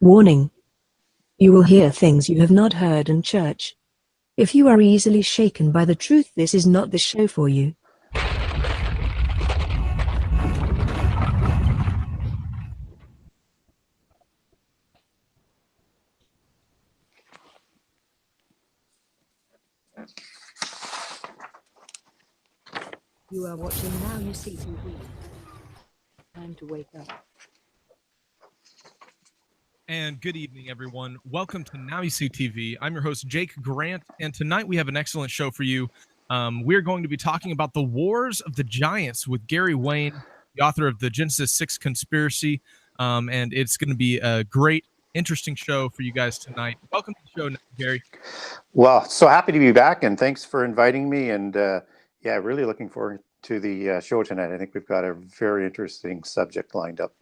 Warning. You will hear things you have not heard in church. If you are easily shaken by the truth, this is not the show for you. You are watching Now You See TV. Time to wake up. And good evening, everyone. Welcome to Now You See TV. I'm your host, Jake Grant, and tonight we have an excellent show for you. We're going to be talking about the Wars of the Giants with Gary Wayne, the author of the Genesis 6 Conspiracy, and it's going to be a great, interesting show for you guys tonight. Welcome to the show, Gary. Well, so happy to be back, and thanks for inviting me. And yeah, really looking forward to the show tonight. I think we've got a very interesting subject lined up.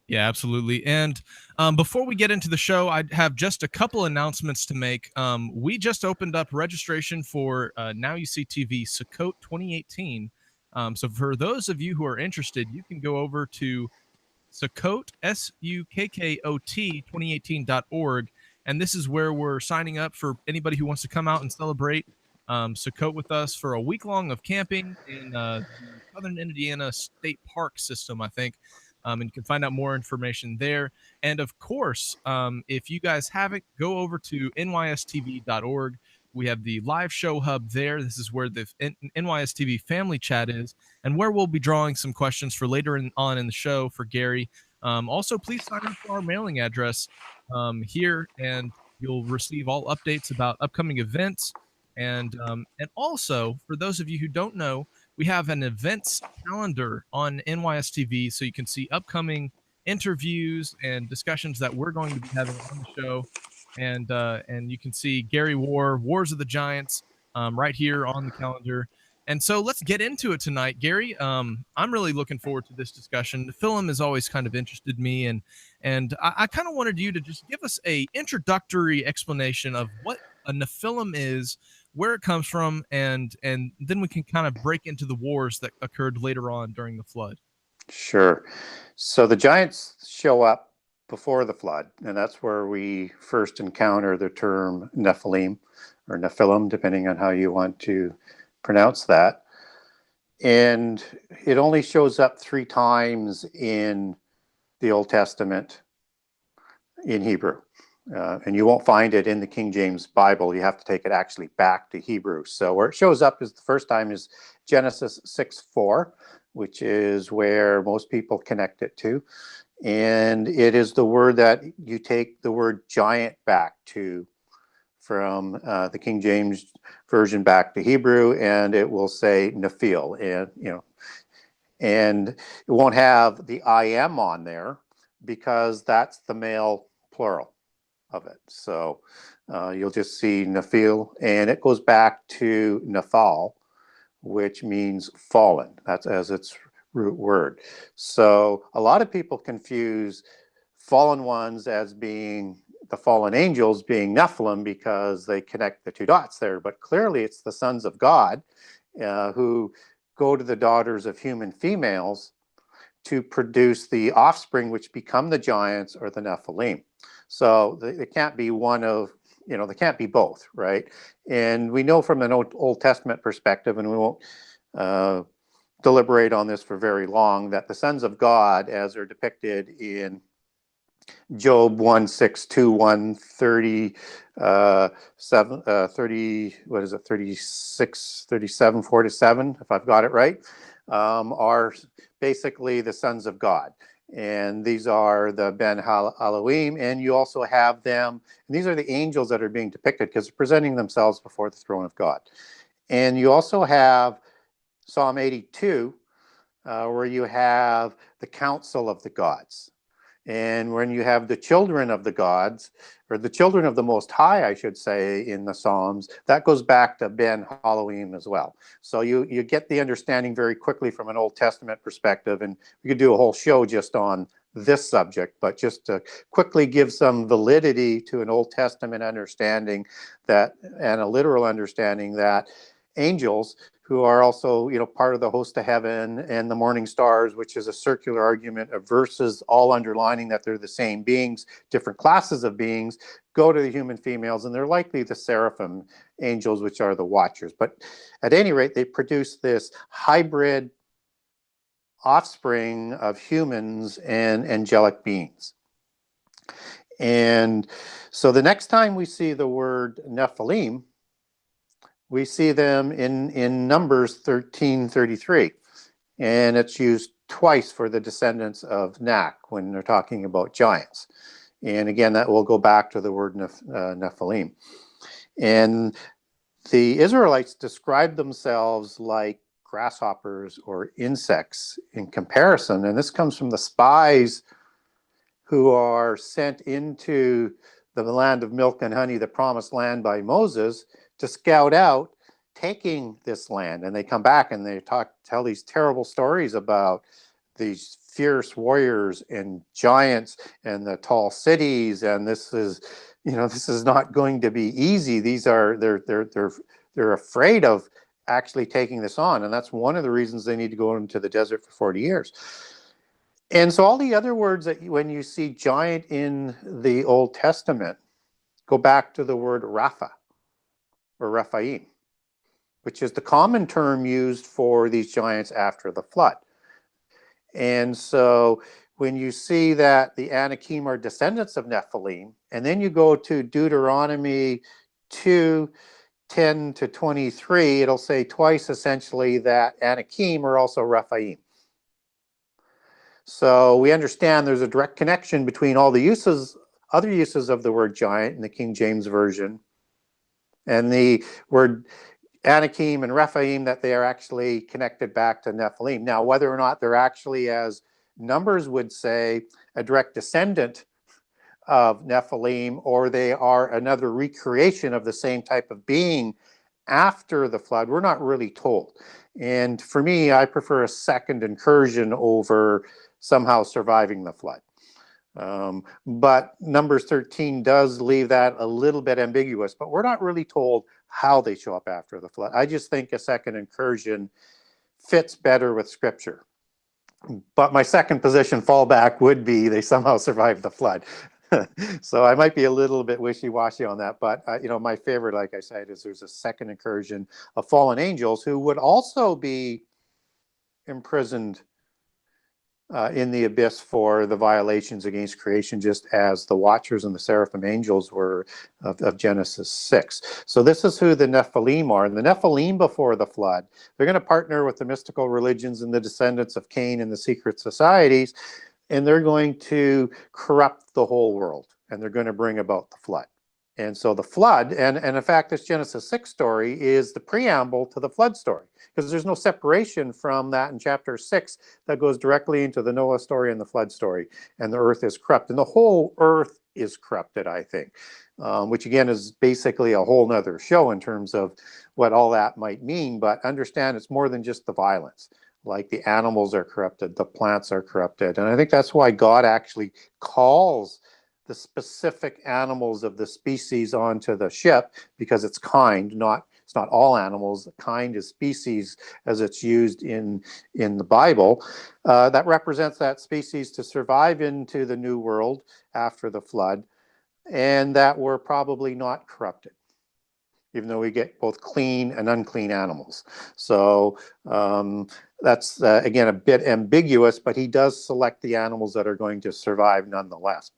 Yeah, absolutely. And before we get into the show, I have just a couple announcements to make. We just opened up registration for Now You See TV Sukkot 2018. So for those of you who are interested, you can go over to Sukkot, SUKKOT 2018.org. And this is where we're signing up for anybody who wants to come out and celebrate Sukkot with us for a week long of camping in the Southern Indiana State Park system, I think. And you can find out more information there. And of course, if you guys haven't, go over to nystv.org. We have the live show hub there. This is where the NYSTV family chat is, and where we'll be drawing some questions for later on in the show for Gary. Also, please sign up for our mailing address here, and you'll receive all updates about upcoming events. And also, for those of you who don't know, we have an events calendar on NYSTV, so you can see upcoming interviews and discussions that we're going to be having on the show. And you can see Gary Wars of the Giants right here on the calendar. And so let's get into it tonight, Gary. I'm really looking forward to this discussion. The film has always kind of interested me, and I kind of wanted you to just give us a introductory explanation of what a NEPHILIM is, where it comes from, and then we can kind of break into the wars that occurred later on during the flood. Sure. So the giants show up before the flood, and that's where we first encounter the term Nephilim or NEPHILIM, depending on how you want to pronounce that. And it only shows up 3 times in the Old Testament in Hebrew. And you won't find it in the King James Bible. You have to take it actually back to Hebrew. So where it shows up is the first time is Genesis 6:4, which is where most people connect it to. And it is the word that you take the word giant back to from the King James Version back to Hebrew, and it will say Nephil, and it won't have the I am on there because that's the male plural of it. So you'll just see Nephil, and it goes back to Nephal, which means fallen. That's as its root word. So a lot of people confuse fallen ones as being the fallen angels being Nephilim because they connect the 2 dots there, but clearly it's the sons of God who go to the daughters of human females to produce the offspring which become the giants or the Nephilim. So it can't be one of, they can't be both, right? And we know from an Old Testament perspective, and we won't deliberate on this for very long, that the sons of God, as are depicted in Job 1:6, 1, 30, 30, what is it, 36, 37, 4-7, if I've got it right, are basically the sons of God. And these are the Ben Elohim, and you also have them, and these are the angels that are being depicted because they're presenting themselves before the throne of God. And you also have Psalm 82, where you have the council of the gods. And when you have the children of the gods, or the children of the Most High, I should say, in the Psalms, that goes back to Ben Elohim as well. So you get the understanding very quickly from an Old Testament perspective, and we could do a whole show just on this subject, but just to quickly give some validity to an Old Testament understanding that, and a literal understanding that angels, who are also, part of the host of heaven, and the morning stars, which is a circular argument of verses, all underlining that they're the same beings, different classes of beings, go to the human females, and they're likely the seraphim angels, which are the watchers. But at any rate, they produce this hybrid offspring of humans and angelic beings. And so the next time we see the word Nephilim, we see them in Numbers 13:33, and it's used twice for the descendants of Nak when they're talking about giants. And again, that will go back to the word Nephilim. And the Israelites describe themselves like grasshoppers or insects in comparison, and this comes from the spies who are sent into the land of milk and honey, the promised land, by Moses to scout out taking this land. And they come back and they tell these terrible stories about these fierce warriors and giants and the tall cities, and this is not going to be easy. They're afraid of actually taking this on, and that's one of the reasons they need to go into the desert for 40 years. And so all the other words that when you see giant in the Old Testament go back to the word Rapha or Rephaim, which is the common term used for these giants after the flood. And so when you see that the Anakim are descendants of Nephilim, and then you go to Deuteronomy 2:10-23, it'll say twice essentially that Anakim are also Rephaim. So we understand there's a direct connection between all the other uses of the word giant in the King James Version and the word Anakim and Rephaim, that they are actually connected back to Nephilim. Now, whether or not they're actually, as Numbers would say, a direct descendant of Nephilim, or they are another recreation of the same type of being after the flood, we're not really told. And for me, I prefer a second incursion over somehow surviving the flood. But Numbers 13 does leave that a little bit ambiguous, but we're not really told how they show up after the flood. I just think a second incursion fits better with Scripture. But my second position fallback would be they somehow survived the flood. So I might be a little bit wishy-washy on that, but my favorite, like I said, is there's a second incursion of fallen angels who would also be imprisoned in the abyss for the violations against creation, just as the watchers and the seraphim angels were of Genesis 6. So this is who the Nephilim are. And the Nephilim before the flood, they're going to partner with the mystical religions and the descendants of Cain and the secret societies, and they're going to corrupt the whole world, and they're going to bring about the flood. And so the flood, and in fact, this Genesis 6 story is the preamble to the flood story, because there's no separation from that in chapter 6 that goes directly into the Noah story and the flood story, and the earth is corrupt. And the whole earth is corrupted, I think, which again is basically a whole nother show in terms of what all that might mean. But understand it's more than just the violence. Like the animals are corrupted, the plants are corrupted. And I think that's why God actually calls the specific animals of the species onto the ship, because it's kind, it's not all animals. Kind is species as it's used in the Bible. That represents that species to survive into the new world after the flood, and that were probably not corrupted, even though we get both clean and unclean animals. So that's, again, a bit ambiguous, but he does select the animals that are going to survive nonetheless.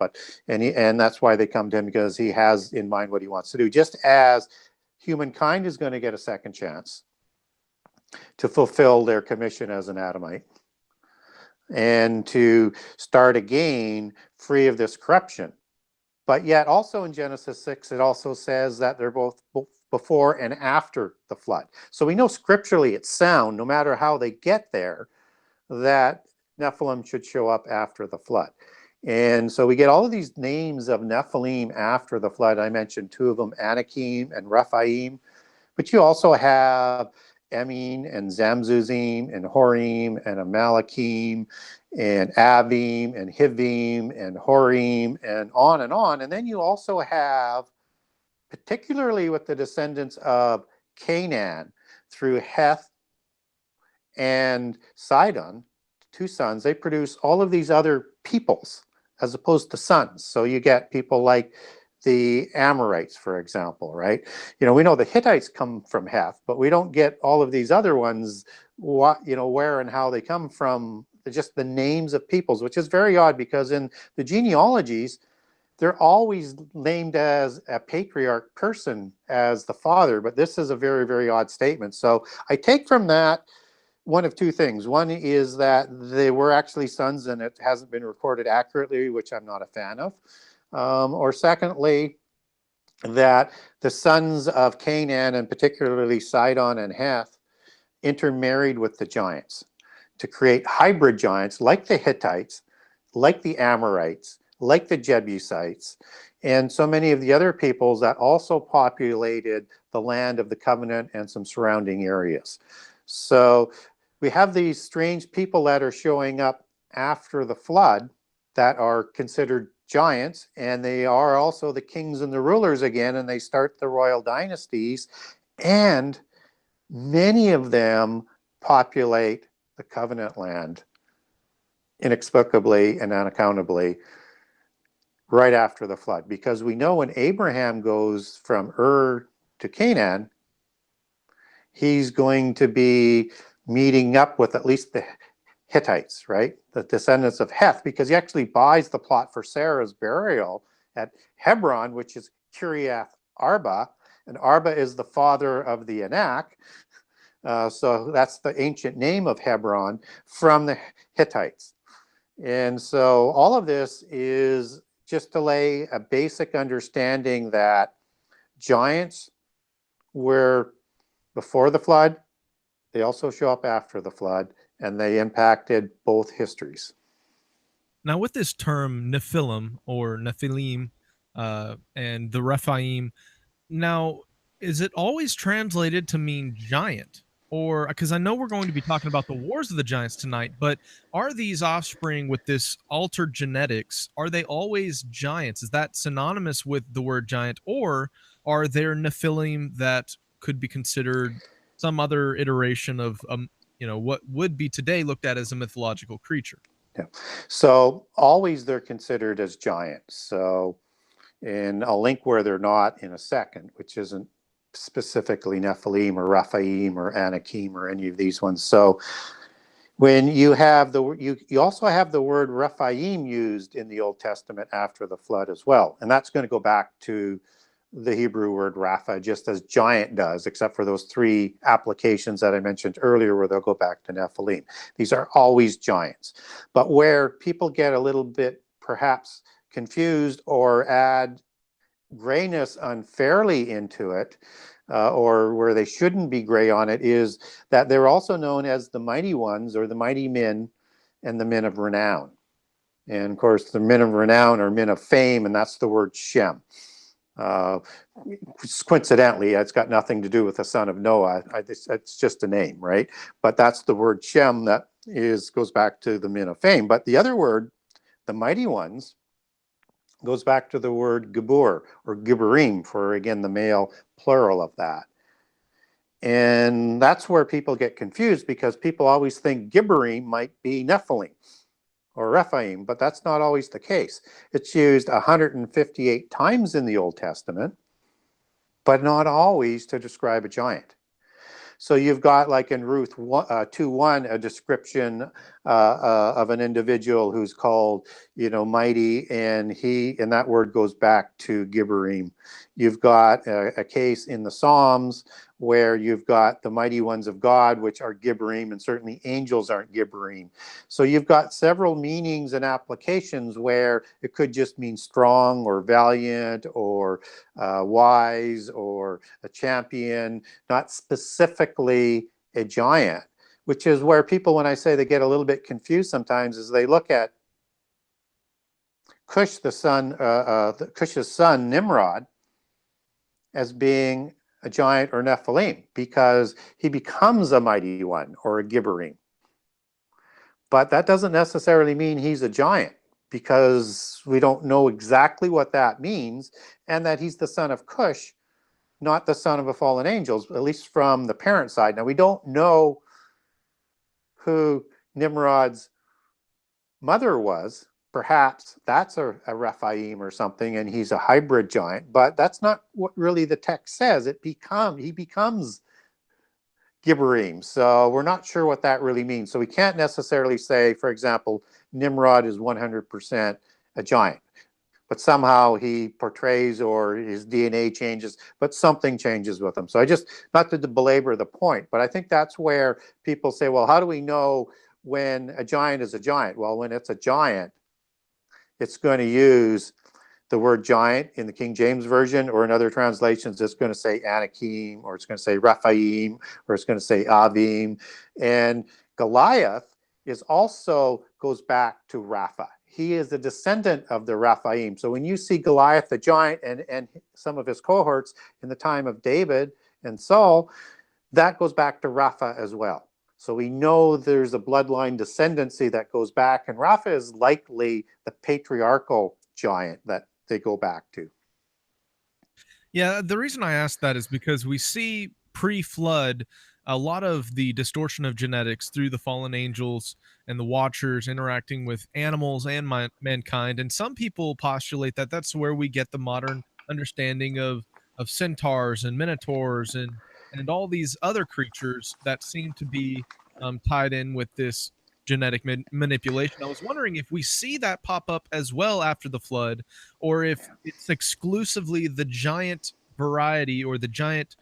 And that's why they come to him, because he has in mind what he wants to do. Just as humankind is going to get a second chance to fulfill their commission as an Adamite and to start again free of this corruption. But yet also in Genesis 6, it also says that they're both before and after the flood. So we know scripturally it's sound, no matter how they get there, that Nephilim should show up after the flood. And so we get all of these names of Nephilim after the flood. I mentioned two of them, Anakim and Rephaim, but you also have Emin and Zamzuzim and Horim and Amalekim and Avim and Hivim and Horim and on and on. And then you also have, particularly with the descendants of Canaan, through Heth and Sidon, two sons, they produce all of these other peoples as opposed to sons. So you get people like the Amorites, for example, right? You know, we know the Hittites come from Heth, but we don't get all of these other ones, what, you know, where and how they come from, just the names of peoples, which is very odd because in the genealogies, they're always named as a patriarch person as the father, but this is a very, very odd statement. So I take from that one of two things. One is that they were actually sons and it hasn't been recorded accurately, which I'm not a fan of. Or secondly, that the sons of Canaan, and particularly Sidon and Heth, intermarried with the giants to create hybrid giants like the Hittites, like the Amorites, like the Jebusites, and so many of the other peoples that also populated the land of the covenant and some surrounding areas. So we have these strange people that are showing up after the flood that are considered giants, and they are also the kings and the rulers again, and they start the royal dynasties, and many of them populate the covenant land inexplicably and unaccountably right after the flood, because we know when Abraham goes from Ur to Canaan, he's going to be meeting up with at least the Hittites, right? The descendants of Heth, because he actually buys the plot for Sarah's burial at Hebron, which is Kiriath Arba, and Arba is the father of the Anak. So that's the ancient name of Hebron from the Hittites. And so all of this is just to lay a basic understanding that giants were before the flood, they also show up after the flood, and they impacted both histories. Now, with this term Nephilim or Nephilim and the Rephaim, now, is it always translated to mean giant? Or because I know we're going to be talking about the wars of the giants tonight, but are these offspring with this altered genetics, are they always giants? Is that synonymous with the word giant? Or are there Nephilim that could be considered some other iteration of, what would be today looked at as a mythological creature? Yeah. So always they're considered as giants. So, and I'll link where they're not in a second, which isn't specifically Nephilim or Rephaim or Anakim or any of these ones. So when you have you also have the word Rephaim used in the Old Testament after the flood as well. And that's going to go back to the Hebrew word Rapha, just as giant does, except for those three applications that I mentioned earlier where they'll go back to Nephilim. These are always giants. But where people get a little bit perhaps confused or add grayness unfairly into it, or where they shouldn't be gray on it, is that they're also known as the mighty ones or the mighty men and the men of renown. And of course, the men of renown are men of fame, and that's the word Shem. Coincidentally, it's got nothing to do with the son of Noah. It's just a name, right? But that's the word Shem that goes back to the men of fame. But the other word, the mighty ones, goes back to the word Gibor or Giborim, for again the male plural of that. And that's where people get confused, because people always think Giborim might be Nephilim or Rephaim, but that's not always the case. It's used 158 times in the Old Testament, but not always to describe a giant. So you've got, like in Ruth 2:1, a description of an individual who's called, mighty, and that word goes back to Giborim. You've got a case in the Psalms where you've got the mighty ones of God, which are Giborim, and certainly angels aren't Giborim. So you've got several meanings and applications where it could just mean strong or valiant or wise or a champion, not specifically a giant, which is where people, when I say they get a little bit confused sometimes, is they look at Cush, Cush's son, Nimrod, as being a giant or Nephilim, because he becomes a mighty one or a Giborim. But that doesn't necessarily mean he's a giant, because we don't know exactly what that means, and that he's the son of Cush not the son of a fallen angel, at least from the parent side. Now, we don't know who Nimrod's mother was. Perhaps that's a Rephaim or something, and he's a hybrid giant, but that's not what really the text says. He becomes Gibborim. So we're not sure what that really means. So we can't necessarily say, for example, Nimrod is 100% a giant, but somehow he portrays or his DNA changes, but something changes with him. So I just, not to belabor the point, but I think that's where people say, well, how do we know when a giant is a giant? Well, when it's a giant, it's going to use the word giant in the King James Version, or in other translations, it's going to say Anakim, or it's going to say Rephaim, or it's going to say Avim. And Goliath is also goes back to Rapha. He is a descendant of the Rephaim. So when you see Goliath the giant and some of his cohorts in the time of David and Saul, that goes back to Rapha as well. So we know there's a bloodline descendancy that goes back, and Rapha is likely the patriarchal giant that they go back to. Yeah, the reason I asked that is because we see pre-flood a lot of the distortion of genetics through the fallen angels and the watchers interacting with animals and mankind, and some people postulate that that's where we get the modern understanding of centaurs and minotaurs and all these other creatures that seem to be tied in with this genetic manipulation. I was wondering if we see that pop up as well after the flood, or if it's exclusively the giant variety or the giant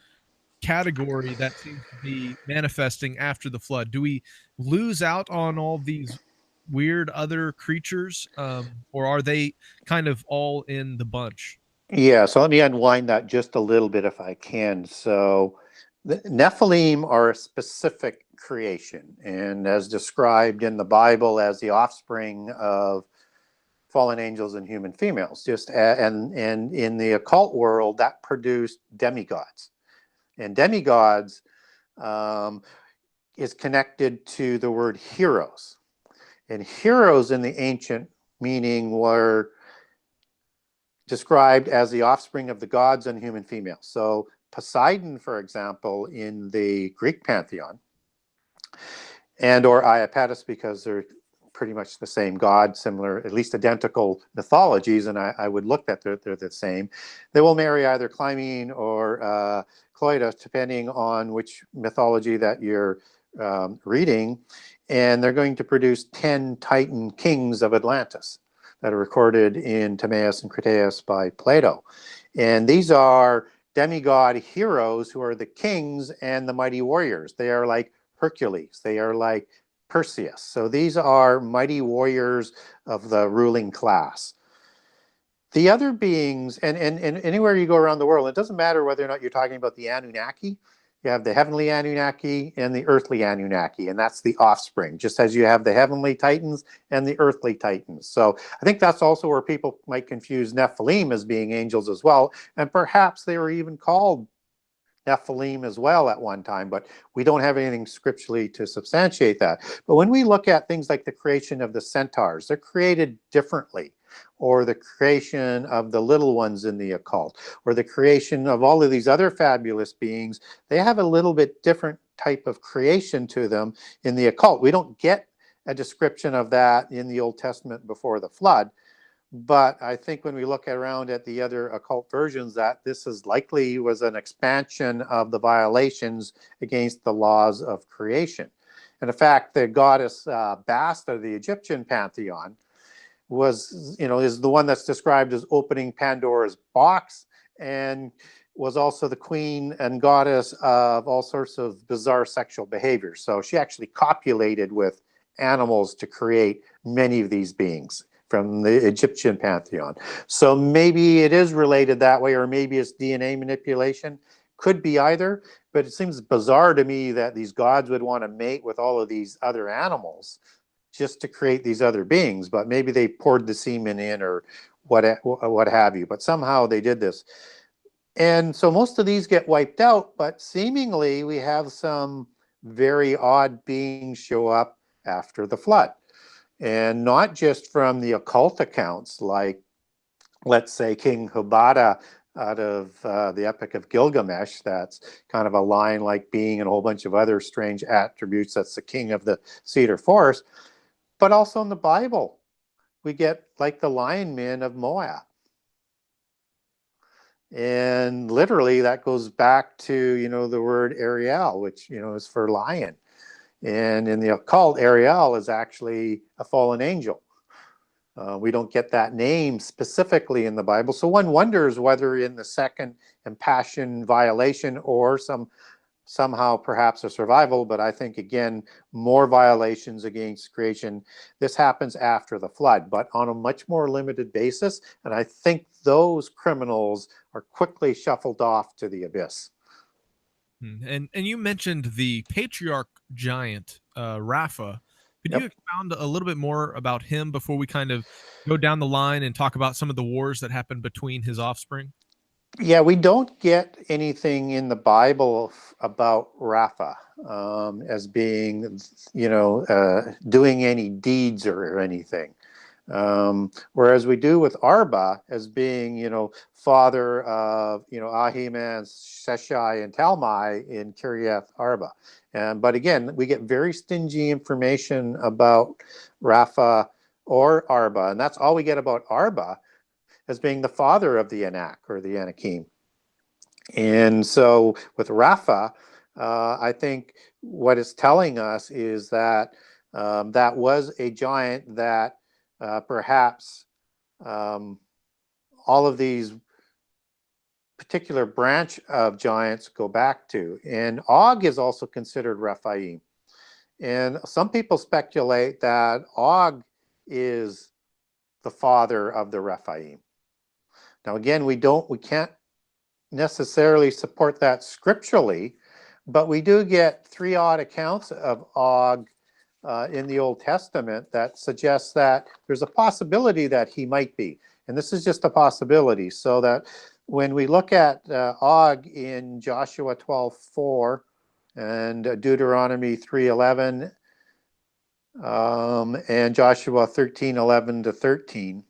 category that seems to be manifesting after the flood. Do we lose out on all these weird other creatures, or are they kind of all in the bunch? Yeah, so let me unwind that just a little bit if I can. So the Nephilim are a specific creation, and as described in the Bible as the offspring of fallen angels and human females. And in the occult world, that produced demigods. And demigods is connected to the word heroes. And heroes in the ancient meaning were described as the offspring of the gods and human females. So Poseidon, for example, in the Greek pantheon, and or Iapetus, because they're pretty much the same god, similar, at least identical mythologies, and I would look that they're the same. They will marry either Clymene or Cloidas, depending on which mythology that you're reading, and they're going to produce 10 Titan kings of Atlantis that are recorded in Timaeus and Critias by Plato. And these are demigod heroes who are the kings and the mighty warriors. They are like Hercules. They are like Perseus. So these are mighty warriors of the ruling class. The other beings, and anywhere you go around the world, it doesn't matter whether or not you're talking about the Anunnaki. You have the heavenly Anunnaki and the earthly Anunnaki, and that's the offspring, just as you have the heavenly Titans and the earthly Titans. So I think that's also where people might confuse Nephilim as being angels as well, and perhaps they were even called Nephilim as well at one time, but we don't have anything scripturally to substantiate that. But when we look at things like the creation of the centaurs, they're created differently, or the creation of the little ones in the occult, or the creation of all of these other fabulous beings, they have a little bit different type of creation to them in the occult. We don't get a description of that in the Old Testament before the flood. But I think when we look around at the other occult versions, that this is likely was an expansion of the violations against the laws of creation. And in fact, the goddess Bast of the Egyptian pantheon was, is the one that's described as opening Pandora's box, and was also the queen and goddess of all sorts of bizarre sexual behavior. So she actually copulated with animals to create many of these beings from the Egyptian pantheon. So maybe it is related that way, or maybe it's DNA manipulation. Could be either, but it seems bizarre to me that these gods would want to mate with all of these other animals just to create these other beings. But maybe they poured the semen in, or what have you. But somehow they did this. And so most of these get wiped out, but seemingly we have some very odd beings show up after the flood. And not just from the occult accounts, like, let's say, King Hubada out of the Epic of Gilgamesh. That's kind of a lion-like being and a whole bunch of other strange attributes. That's the king of the cedar forest. But also in the Bible, we get like the lion men of Moab. And literally that goes back to, you know, the word Ariel, which, you know, is for lion. And in the occult, Ariel is actually a fallen angel. We don't get that name specifically in the Bible. So one wonders whether in the second impassion violation or somehow perhaps a survival, but I think again, more violations against creation. This happens after the flood, but on a much more limited basis. And I think those criminals are quickly shuffled off to the abyss. And you mentioned the patriarch giant, Rapha. Could Yep. you expound a little bit more about him before we kind of go down the line and talk about some of the wars that happened between his offspring? Yeah, we don't get anything in the Bible about Rapha as being, you know, doing any deeds or anything. Whereas we do with Arba as being, you know, father of, you know, Ahiman, Sheshai, and Talmai in Kiriath Arba. But again, we get very stingy information about Rapha or Arba, and that's all we get about Arba as being the father of the Anak or the Anakim. And so with Rapha, I think what it's telling us is that that was a giant that perhaps all of these particular branch of giants go back to. And Og is also considered Rephaim. And some people speculate that Og is the father of the Rephaim. Now again, we can't necessarily support that scripturally, but we do get 3 odd accounts of Og in the Old Testament that suggests that there's a possibility that he might be. And this is just a possibility, so that when we look at Og in Joshua 12:4 and Deuteronomy 3:11 and Joshua 13:11-13,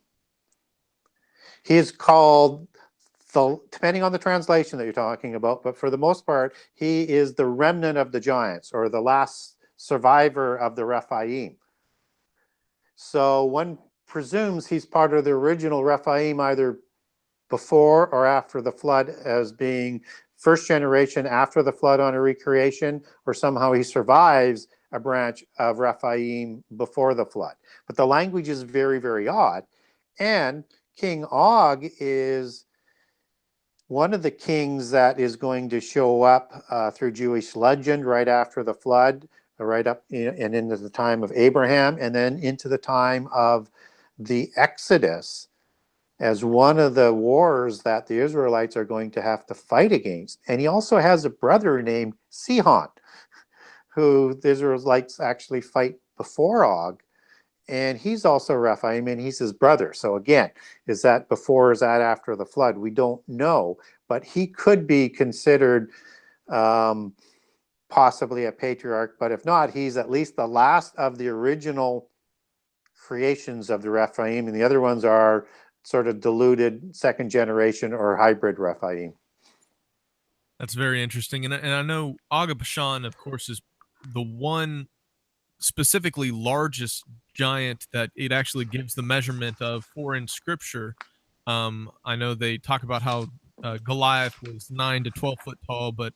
he is called, depending on the translation that you're talking about, but for the most part, he is the remnant of the giants, or the last survivor of the Rephaim. So one presumes he's part of the original Rephaim, either before or after the flood, as being first generation after the flood on a recreation, or somehow he survives a branch of Rephaim before the flood. But the language is very, very odd. And King Og is one of the kings that is going to show up through Jewish legend right after the flood, right up and into the time of Abraham, and then into the time of the Exodus, as one of the wars that the Israelites are going to have to fight against. And he also has a brother named Sihon, who the Israelites actually fight before Og. And he's also Rephaim, and he's his brother. So again, is that before or is that after the flood? We don't know, but he could be considered possibly a patriarch. But if not, he's at least the last of the original creations of the Rephaim, and the other ones are sort of diluted second generation or hybrid Rephaim. That's very interesting. And I know Og Bashan, of course, is the one specifically largest giant that it actually gives the measurement of for in scripture. I know they talk about how Goliath was 9 to 12 foot tall, but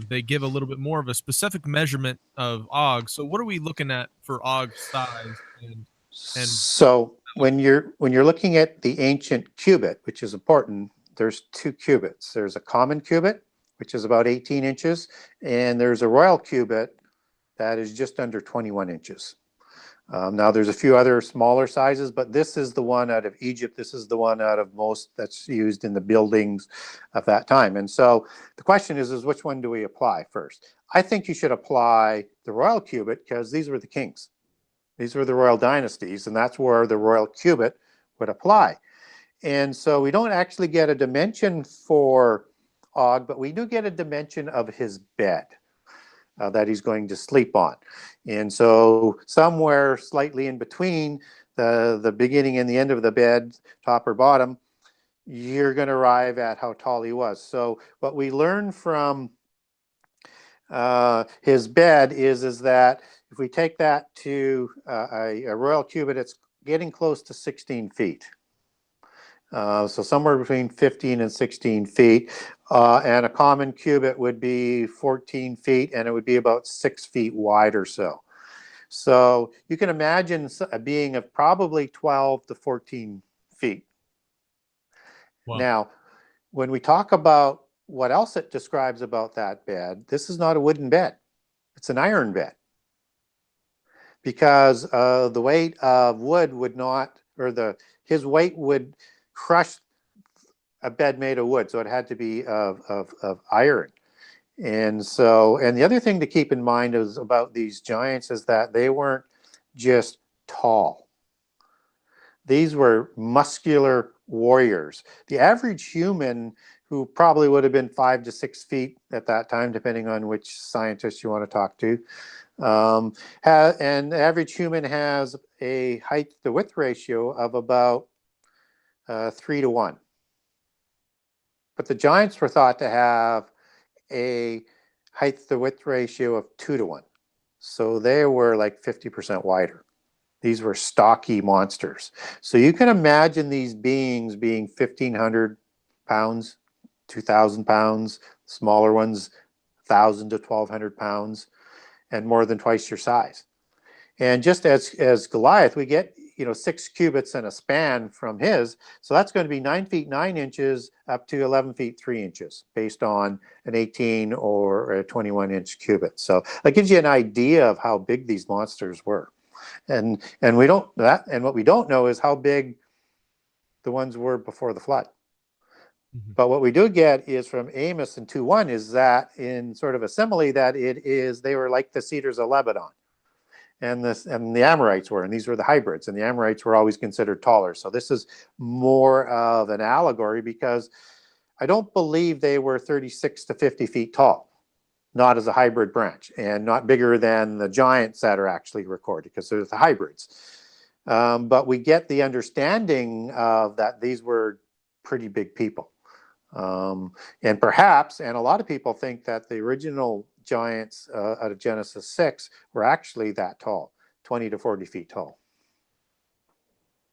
they give a little bit more of a specific measurement of Og. So what are we looking at for Og's size? And so when you're looking at the ancient cubit, which is important, there's 2 cubits. There's a common cubit, which is about 18 inches, and there's a royal cubit that is just under 21 inches. Now there's a few other smaller sizes, but this is the one out of Egypt. This is the one out of most that's used in the buildings of that time. And so the question is which one do we apply first? I think you should apply the royal cubit, because these were the kings. These were the royal dynasties, and that's where the royal cubit would apply. And so we don't actually get a dimension for Og, but we do get a dimension of his bed that he's going to sleep on. And so somewhere slightly in between the beginning and the end of the bed, top or bottom, you're going to arrive at how tall he was. So what we learn from his bed is that if we take that to a royal cubit, it's getting close to 16 feet. So somewhere between 15 and 16 feet. And a common cubit would be 14 feet, and it would be about 6 feet wide or so. So you can imagine a being of probably 12 to 14 feet. Wow. Now, when we talk about what else it describes about that bed, this is not a wooden bed. It's an iron bed. Because the weight of wood would not, or his weight would crush a bed made of wood. So it had to be of iron. And so, and the other thing to keep in mind is about these giants is that they weren't just tall. These were muscular warriors. The average human, who probably would have been 5 to 6 feet at that time, depending on which scientist you want to talk to, and the average human has a height to width ratio of about 3 to 1. But the giants were thought to have a height to width ratio of 2 to 1. So they were like 50% wider. These were stocky monsters. So you can imagine these beings being 1,500 pounds, 2,000 pounds, smaller ones, 1,000 to 1,200 pounds, and more than twice your size. And just as Goliath, we get 6 cubits and a span from his. So that's going to be 9 feet 9 inches up to 11 feet 3 inches based on an 18 or a 21-inch cubit. So that gives you an idea of how big these monsters were. And what we don't know is how big the ones were before the flood. Mm-hmm. But what we do get is from Amos in 2:1 is that in sort of a simile that they were like the cedars of Lebanon. And the Amorites were, and these were the hybrids, and the Amorites were always considered taller. So this is more of an allegory because I don't believe they were 36 to 50 feet tall, not as a hybrid branch, and not bigger than the giants that are actually recorded because they're the hybrids. But we get the understanding of that these were pretty big people. And perhaps, and a lot of people think that the original giants out of Genesis 6 were actually that tall, 20 to 40 feet tall.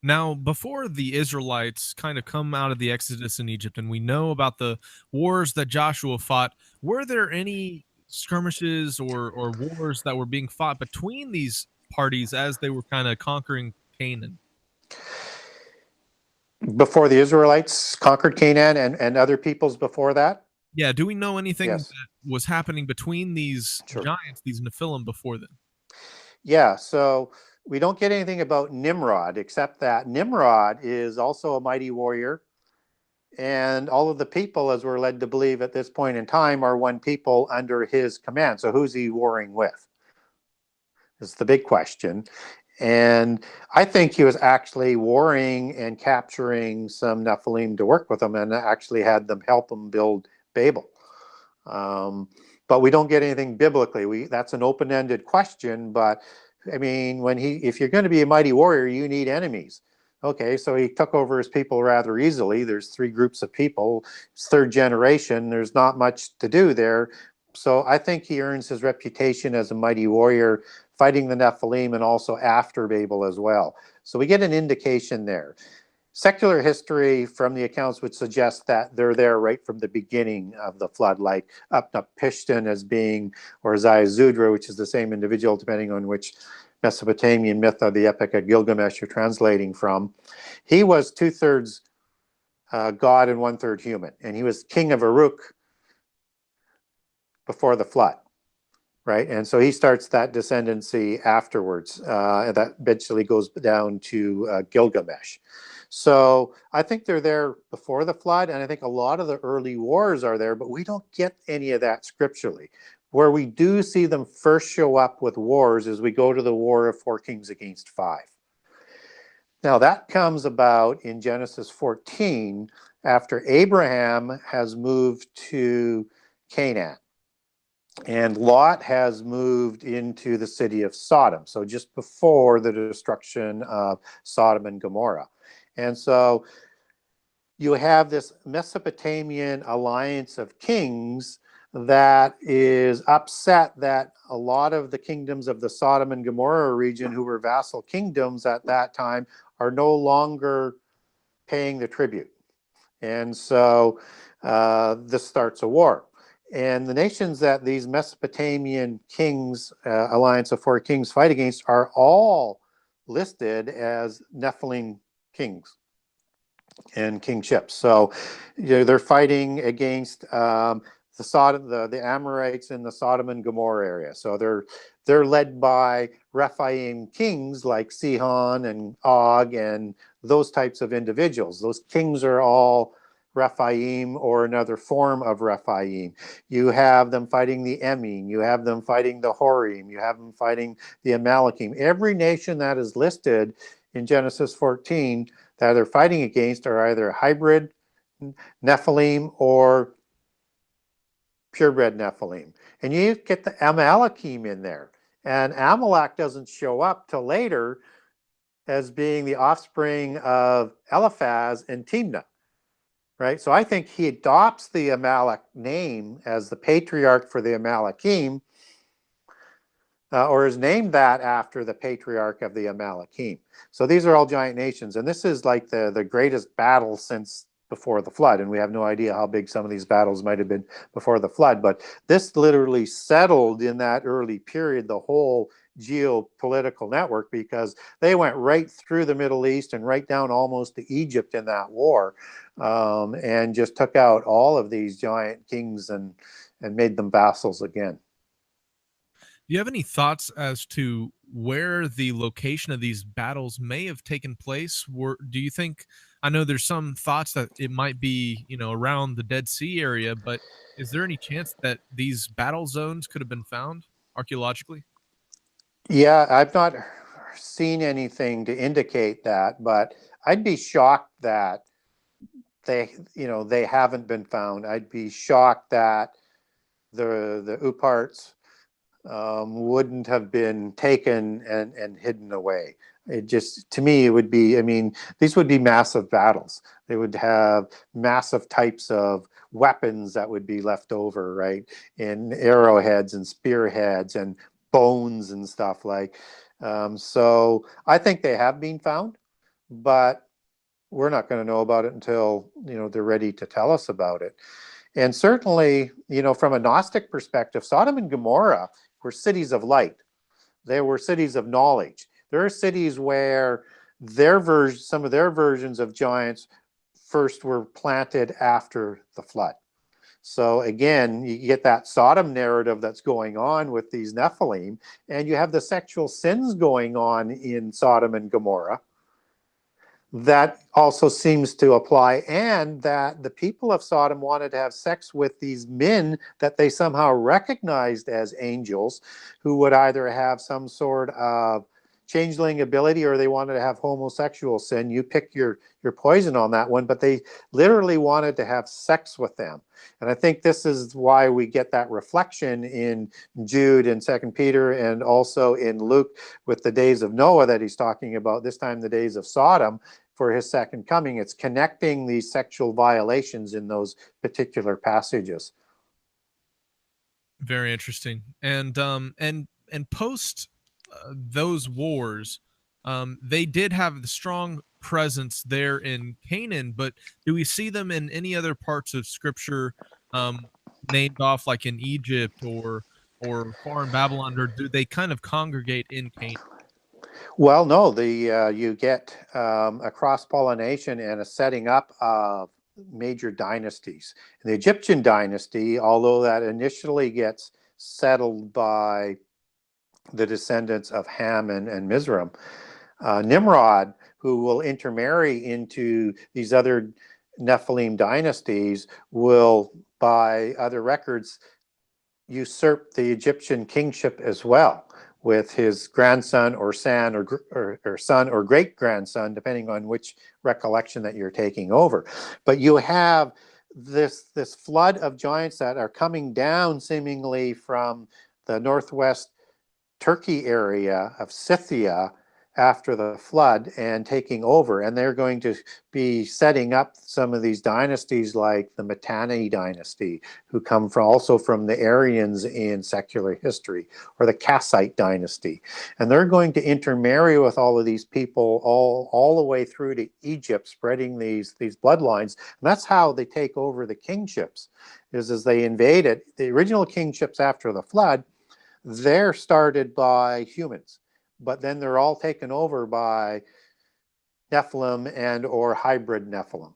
Now, before the Israelites kind of come out of the Exodus in Egypt, and we know about the wars that Joshua fought, were there any skirmishes or wars that were being fought between these parties as they were kind of conquering Canaan? Before the Israelites conquered Canaan and other peoples before that? Yeah, do we know anything Yes. that was happening between these giants, these Nephilim, before then? Yeah, so we don't get anything about Nimrod, except that Nimrod is also a mighty warrior. And all of the people, as we're led to believe at this point in time, are one people under his command. So who's he warring with? Is the big question. And I think he was actually warring and capturing some Nephilim to work with him and actually had them help him build Babel. But we don't get anything biblically. That's an open-ended question, but I mean, if you're going to be a mighty warrior, you need enemies. Okay, so he took over his people rather easily. There's 3 groups of people. It's 3rd generation. There's not much to do there. So I think he earns his reputation as a mighty warrior, fighting the Nephilim and also after Babel as well. So we get an indication there. Secular history from the accounts would suggest that they're there right from the beginning of the flood, like Upnapishtim as being, or Ziusudra, which is the same individual, depending on which Mesopotamian myth of the Epic of Gilgamesh you're translating from. He was 2/3 God and 1/3 human, and he was king of Uruk before the flood. Right, and so he starts that descendancy afterwards. And that eventually goes down to Gilgamesh. So I think they're there before the flood, and I think a lot of the early wars are there, but we don't get any of that scripturally. Where we do see them first show up with wars is we go to the war of 4 kings against 5. Now that comes about in Genesis 14 after Abraham has moved to Canaan. And Lot has moved into the city of Sodom, so just before the destruction of Sodom and Gomorrah. And so you have this Mesopotamian alliance of kings that is upset that a lot of the kingdoms of the Sodom and Gomorrah region, who were vassal kingdoms at that time, are no longer paying the tribute. And so this starts a war. And the nations that these Mesopotamian kings, alliance of four kings, fight against are all listed as Nephilim kings and kingships. So they're fighting against the Amorites in the Sodom and Gomorrah area. So they're led by Rephaim kings like Sihon and Og and those types of individuals. Those kings are all Rephaim or another form of Rephaim. You have them fighting the Emim, you have them fighting the Horim, you have them fighting the Amalekim. Every nation that is listed in Genesis 14 that they're fighting against are either hybrid Nephilim or purebred Nephilim. And you get the Amalekim in there. And Amalek doesn't show up till later as being the offspring of Eliphaz and Timnah, right? So I think he adopts the Amalek name as the patriarch for the Amalekim, or is named that after the patriarch of the Amalekim. So these are all giant nations. And this is like the greatest battle since before the flood. And we have no idea how big some of these battles might have been before the flood. But this literally settled in that early period the whole geopolitical network, because they went right through the Middle East and right down almost to Egypt in that war, and just took out all of these giant kings and made them vassals again. Do you have any thoughts as to where the location of these battles may have taken place? Do you think, I know there's some thoughts that it might be, around the Dead Sea area, but is there any chance that these battle zones could have been found archaeologically? Yeah, I've not seen anything to indicate that, but I'd be shocked that they haven't been found. I'd be shocked that the Uparts wouldn't have been taken and hidden away. It just, to me, it would be, these would be massive battles. They would have massive types of weapons that would be left over, right? And arrowheads and spearheads and bones and stuff like. So I think they have been found, but we're not going to know about it until, they're ready to tell us about it. And certainly, from a Gnostic perspective, Sodom and Gomorrah were cities of light. They were cities of knowledge. There are cities where some of their versions of giants first were planted after the flood. So again, you get that Sodom narrative that's going on with these Nephilim, and you have the sexual sins going on in Sodom and Gomorrah. That also seems to apply, and that the people of Sodom wanted to have sex with these men that they somehow recognized as angels, who would either have some sort of changeling ability or they wanted to have homosexual sin. You pick your poison on that one, but they literally wanted to have sex with them. And I think this is why we get that reflection in Jude and 2 Peter and also in Luke with the days of Noah that he's talking about, this time the days of Sodom for his second coming. It's connecting these sexual violations in those particular passages. Very interesting. And post those wars, they did have the strong presence there in Canaan, but do we see them in any other parts of Scripture named off, like in Egypt or far in Babylon, or do they kind of congregate in Canaan? Well, no, you get a cross-pollination and a setting up of major dynasties. The Egyptian dynasty, although that initially gets settled by the descendants of Ham and Mizraim, Nimrod, who will intermarry into these other Nephilim dynasties, will, by other records, usurp the Egyptian kingship as well, with his grandson or son or great grandson, depending on which recollection that you're taking over. But you have this flood of giants that are coming down seemingly from the northwest Turkey area of Scythia after the flood and taking over. And they're going to be setting up some of these dynasties like the Mitanni dynasty, who come from also from the Aryans in secular history, or the Kassite dynasty. And they're going to intermarry with all of these people all the way through to Egypt, spreading these bloodlines. And that's how they take over the kingships, is as they invade it. The original kingships after the flood, they're started by humans, but then they're all taken over by Nephilim and or hybrid Nephilim.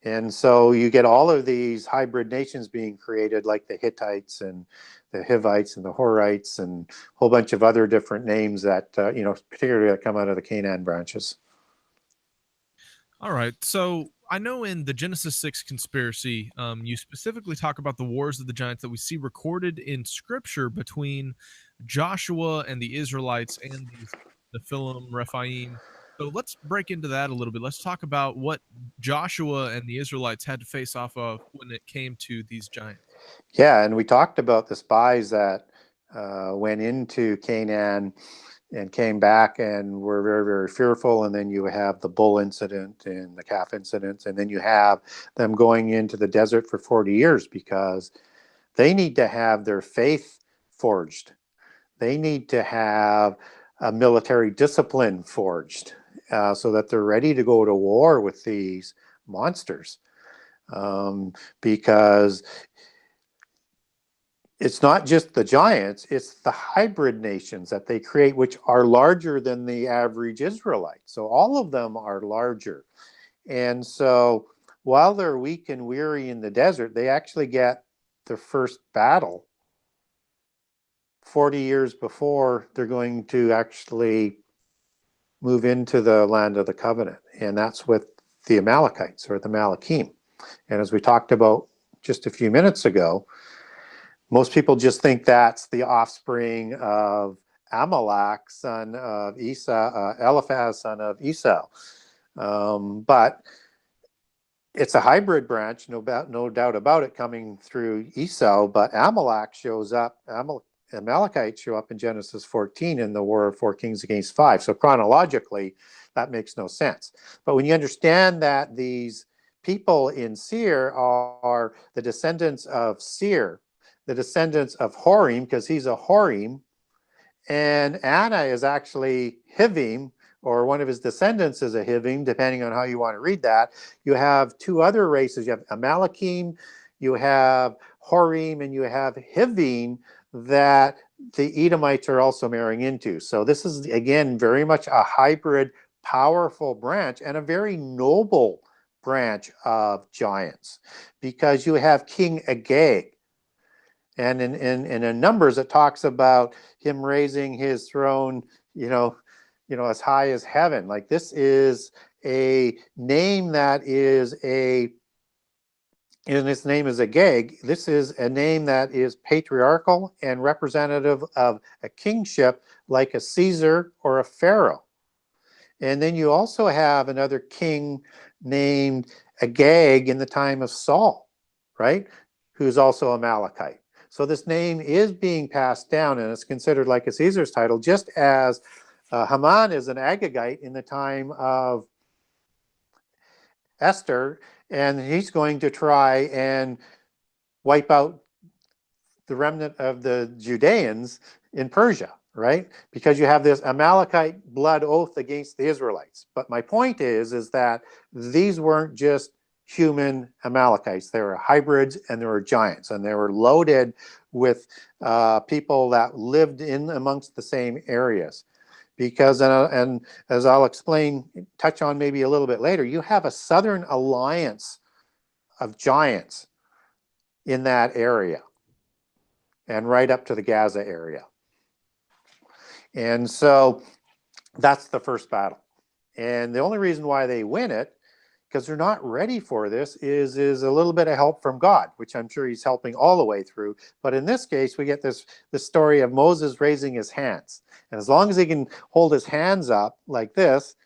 And so you get all of these hybrid nations being created, like the Hittites and the Hivites and the Horites and a whole bunch of other different names that, particularly that come out of the Canaan branches. All right. So I know in the Genesis 6 conspiracy, you specifically talk about the wars of the giants that we see recorded in scripture between Joshua and the Israelites and these NEPHILIM, Rephaim. So let's break into that a little bit. Let's talk about what Joshua and the Israelites had to face off of when it came to these giants. Yeah, and we talked about the spies that went into Canaan and came back and were very, very fearful. And then you have the bull incident and the calf incident. And then you have them going into the desert for 40 years because they need to have their faith forged. They need to have a military discipline forged so that they're ready to go to war with these monsters. Because it's not just the giants, it's the hybrid nations that they create, which are larger than the average Israelite. So all of them are larger. And so while they're weak and weary in the desert, they actually get their first battle 40 years before they're going to actually move into the land of the covenant. And that's with the Amalekites, or the Malachim. And as we talked about just a few minutes ago, most people just think that's the offspring of Amalek, son of Eliphaz, son of Esau. But it's a hybrid branch, no doubt about it, coming through Esau. But Amalek shows up, Amalekites show up in Genesis 14 in the War of 4 Kings against 5. So chronologically, that makes no sense. But when you understand that these people in Seir are the descendants of Seir, the descendants of Horim, because he's a Horim, and Anna is actually Hivim, or one of his descendants is a Hivim, depending on how you want to read that. You have two other races. You have Amalekim, you have Horim, and you have Hivim that the Edomites are also marrying into. So this is, again, very much a hybrid, powerful branch, and a very noble branch of giants, because you have King Agag. And in Numbers, it talks about him raising his throne, as high as heaven. Like, this is a name that is and his name is Agag. This is a name that is patriarchal and representative of a kingship like a Caesar or a Pharaoh. And then you also have another king named Agag in the time of Saul, right? Who's also a Amalekite. So this name is being passed down, and it's considered like a Caesar's title, just as Haman is an Agagite in the time of Esther, and he's going to try and wipe out the remnant of the Judeans in Persia, right? Because you have this Amalekite blood oath against the Israelites. But my point is that these weren't just human Amalekites. They were hybrids, and they were giants, and they were loaded with people that lived in amongst the same areas. Because, and as I'll touch on maybe a little bit later, you have a southern alliance of giants in that area, and right up to the Gaza area. And so that's the first battle. And the only reason why they win it, because they're not ready for this, is a little bit of help from God, which I'm sure he's helping all the way through. But in this case, we get this story of Moses raising his hands. And as long as he can hold his hands up like this,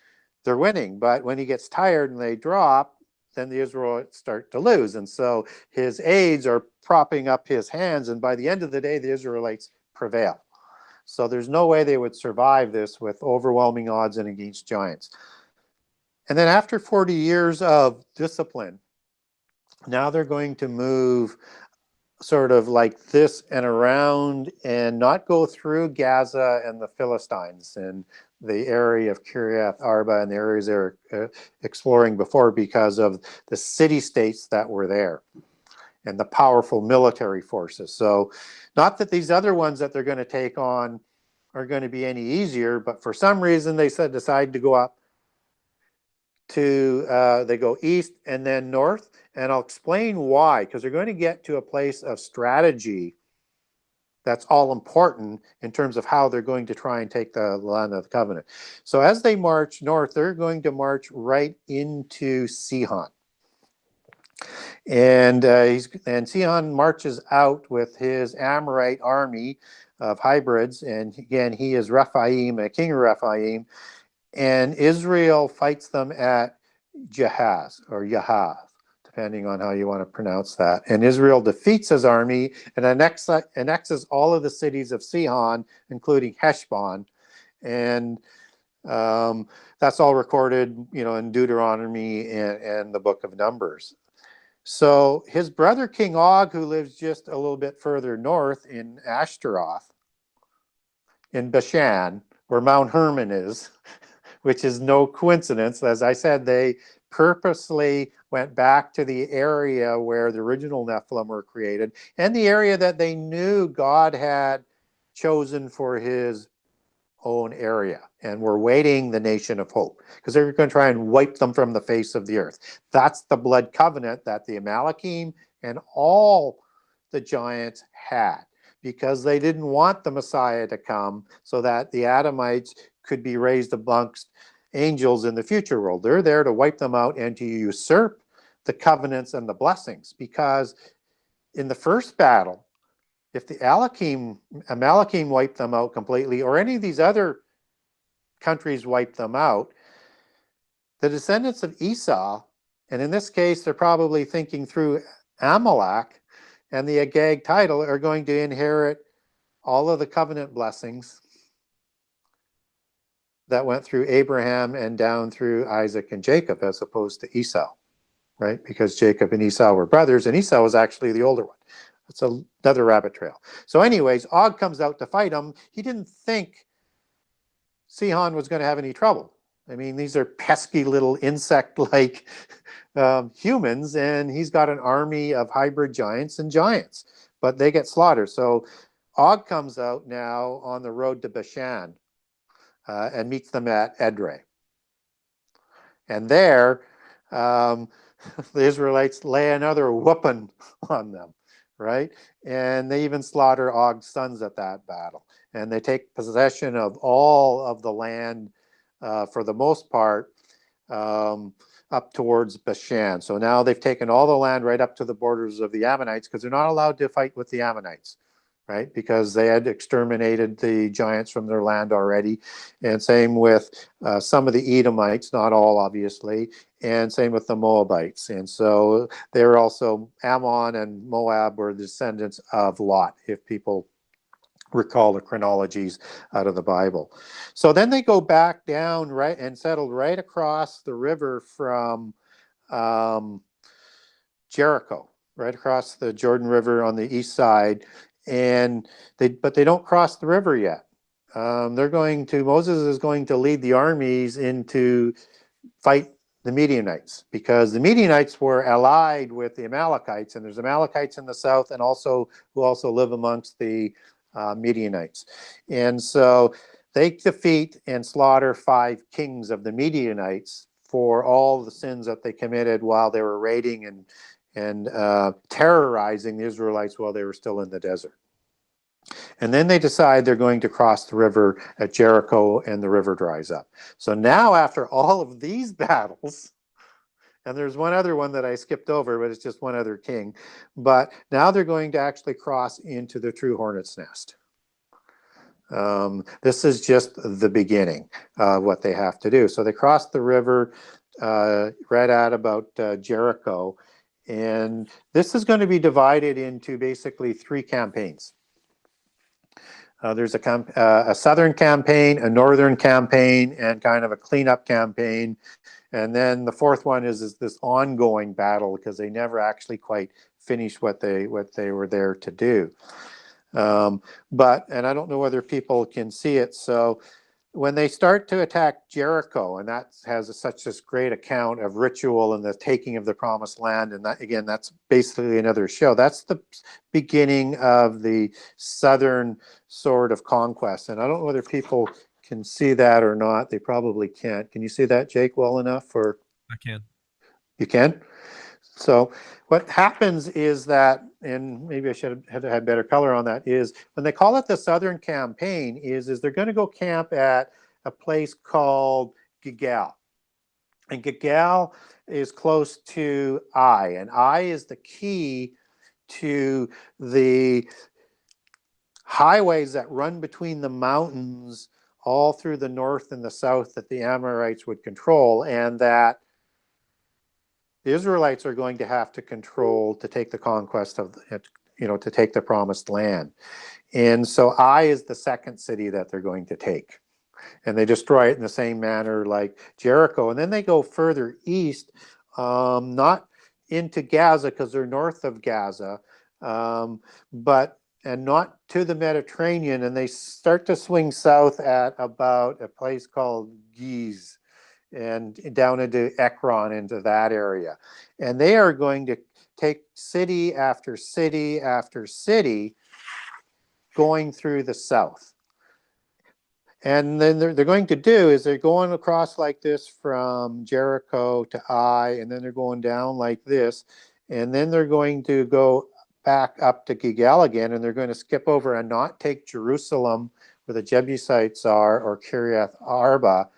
they're winning. But when he gets tired and they drop, then the Israelites start to lose. And so his aides are propping up his hands. And by the end of the day, the Israelites prevail. So there's no way they would survive this with overwhelming odds and against giants. And then after 40 years of discipline, now they're going to move sort of like this and around and not go through Gaza and the Philistines and the area of Kiryat Arba and the areas they were exploring before, because of the city-states that were there and the powerful military forces. So not that these other ones that they're going to take on are going to be any easier, but for some reason they decide to go up to, they go east and then north. And I'll explain why, because they're going to get to a place of strategy that's all important in terms of how they're going to try and take the land of the covenant. So as they march north, they're going to march right into Sihon. And Sihon marches out with his Amorite army of hybrids. And again, he is Rephaim, a king of Rephaim. And Israel fights them at Jahaz, or Yahav, depending on how you want to pronounce that. And Israel defeats his army and annexes all of the cities of Sihon, including Heshbon. And that's all recorded, in Deuteronomy and the book of Numbers. So his brother, King Og, who lives just a little bit further north in Ashtaroth, in Bashan, where Mount Hermon is, which is no coincidence. As I said, they purposely went back to the area where the original Nephilim were created and the area that they knew God had chosen for his own area, and were waiting the nation of hope, because they were going to try and wipe them from the face of the earth. That's the blood covenant that the Amalekim and all the giants had, because they didn't want the Messiah to come so that the Adamites could be raised amongst angels in the future world. They're there to wipe them out and to usurp the covenants and the blessings, because in the first battle, if the Amalekim wiped them out completely, or any of these other countries wiped them out, the descendants of Esau, and in this case, they're probably thinking through Amalek and the Agag title, are going to inherit all of the covenant blessings that went through Abraham and down through Isaac and Jacob, as opposed to Esau, right? Because Jacob and Esau were brothers, and Esau was actually the older one. It's another rabbit trail. So anyways, Og comes out to fight him. He didn't think Sihon was going to have any trouble. I mean, these are pesky little insect-like humans, and he's got an army of hybrid giants and giants, but they get slaughtered. So Og comes out now on the road to Bashan and meets them at Edrei. And there, the Israelites lay another whooping on them, right? And they even slaughter Og's sons at that battle. And they take possession of all of the land, for the most part, up towards Bashan. So now they've taken all the land right up to the borders of the Ammonites, because they're not allowed to fight with the Ammonites, right? Because they had exterminated the giants from their land already. And same with some of the Edomites, not all, obviously, and same with the Moabites. And so they're also, Ammon and Moab were descendants of Lot, if people recall the chronologies out of the Bible. So then they go back down, right, and settled right across the river from Jericho, right across the Jordan River on the east side. But they don't cross the river yet. Moses is going to lead the armies in to fight the Midianites, because the Midianites were allied with the Amalekites, and there's Amalekites in the south, and who also live amongst the Midianites. And so they defeat and slaughter 5 kings of the Midianites for all the sins that they committed while they were raiding and terrorizing the Israelites while they were still in the desert. And then they decide they're going to cross the river at Jericho, and the river dries up. So now, after all of these battles, and there's one other one that I skipped over, but it's just one other king, but now they're going to actually cross into the true hornet's nest. This is just the beginning of what they have to do. So they cross the river right at about Jericho, and this is going to be divided into basically 3 campaigns. There's a southern campaign, a northern campaign, and kind of a cleanup campaign. And then the fourth one is this ongoing battle, because they never actually quite finished what they were there to do. And I don't know whether people can see it. So when they start to attack Jericho, and that has such this great account of ritual and the taking of the promised land, and that, again, that's basically another show. That's the beginning of the southern sort of conquest. And I don't know whether people can see that or not. They probably can't. Can you see that, Jake, well enough? Or I can. You can? So what happens is that, and maybe I should have had better color on that, is when they call it the Southern Campaign, is they're going to go camp at a place called Gilgal. And Gilgal is close to Ai, and Ai is the key to the highways that run between the mountains all through the north and the south that the Amorites would control, and that the Israelites are going to have to control to take the conquest of, to take the promised land. And so Ai is the second city that they're going to take. And they destroy it in the same manner like Jericho. And then they go further east, not into Gaza, because they're north of Gaza, and not to the Mediterranean. And they start to swing south at about a place called Giz, and down into Ekron, into that area. And they are going to take city after city after city going through the south. And then they're going to do is they're going across like this from Jericho to Ai, and then they're going down like this, and then they're going to go back up to Gilgal again, and they're going to skip over and not take Jerusalem, where the Jebusites are, or Kiriath Arba,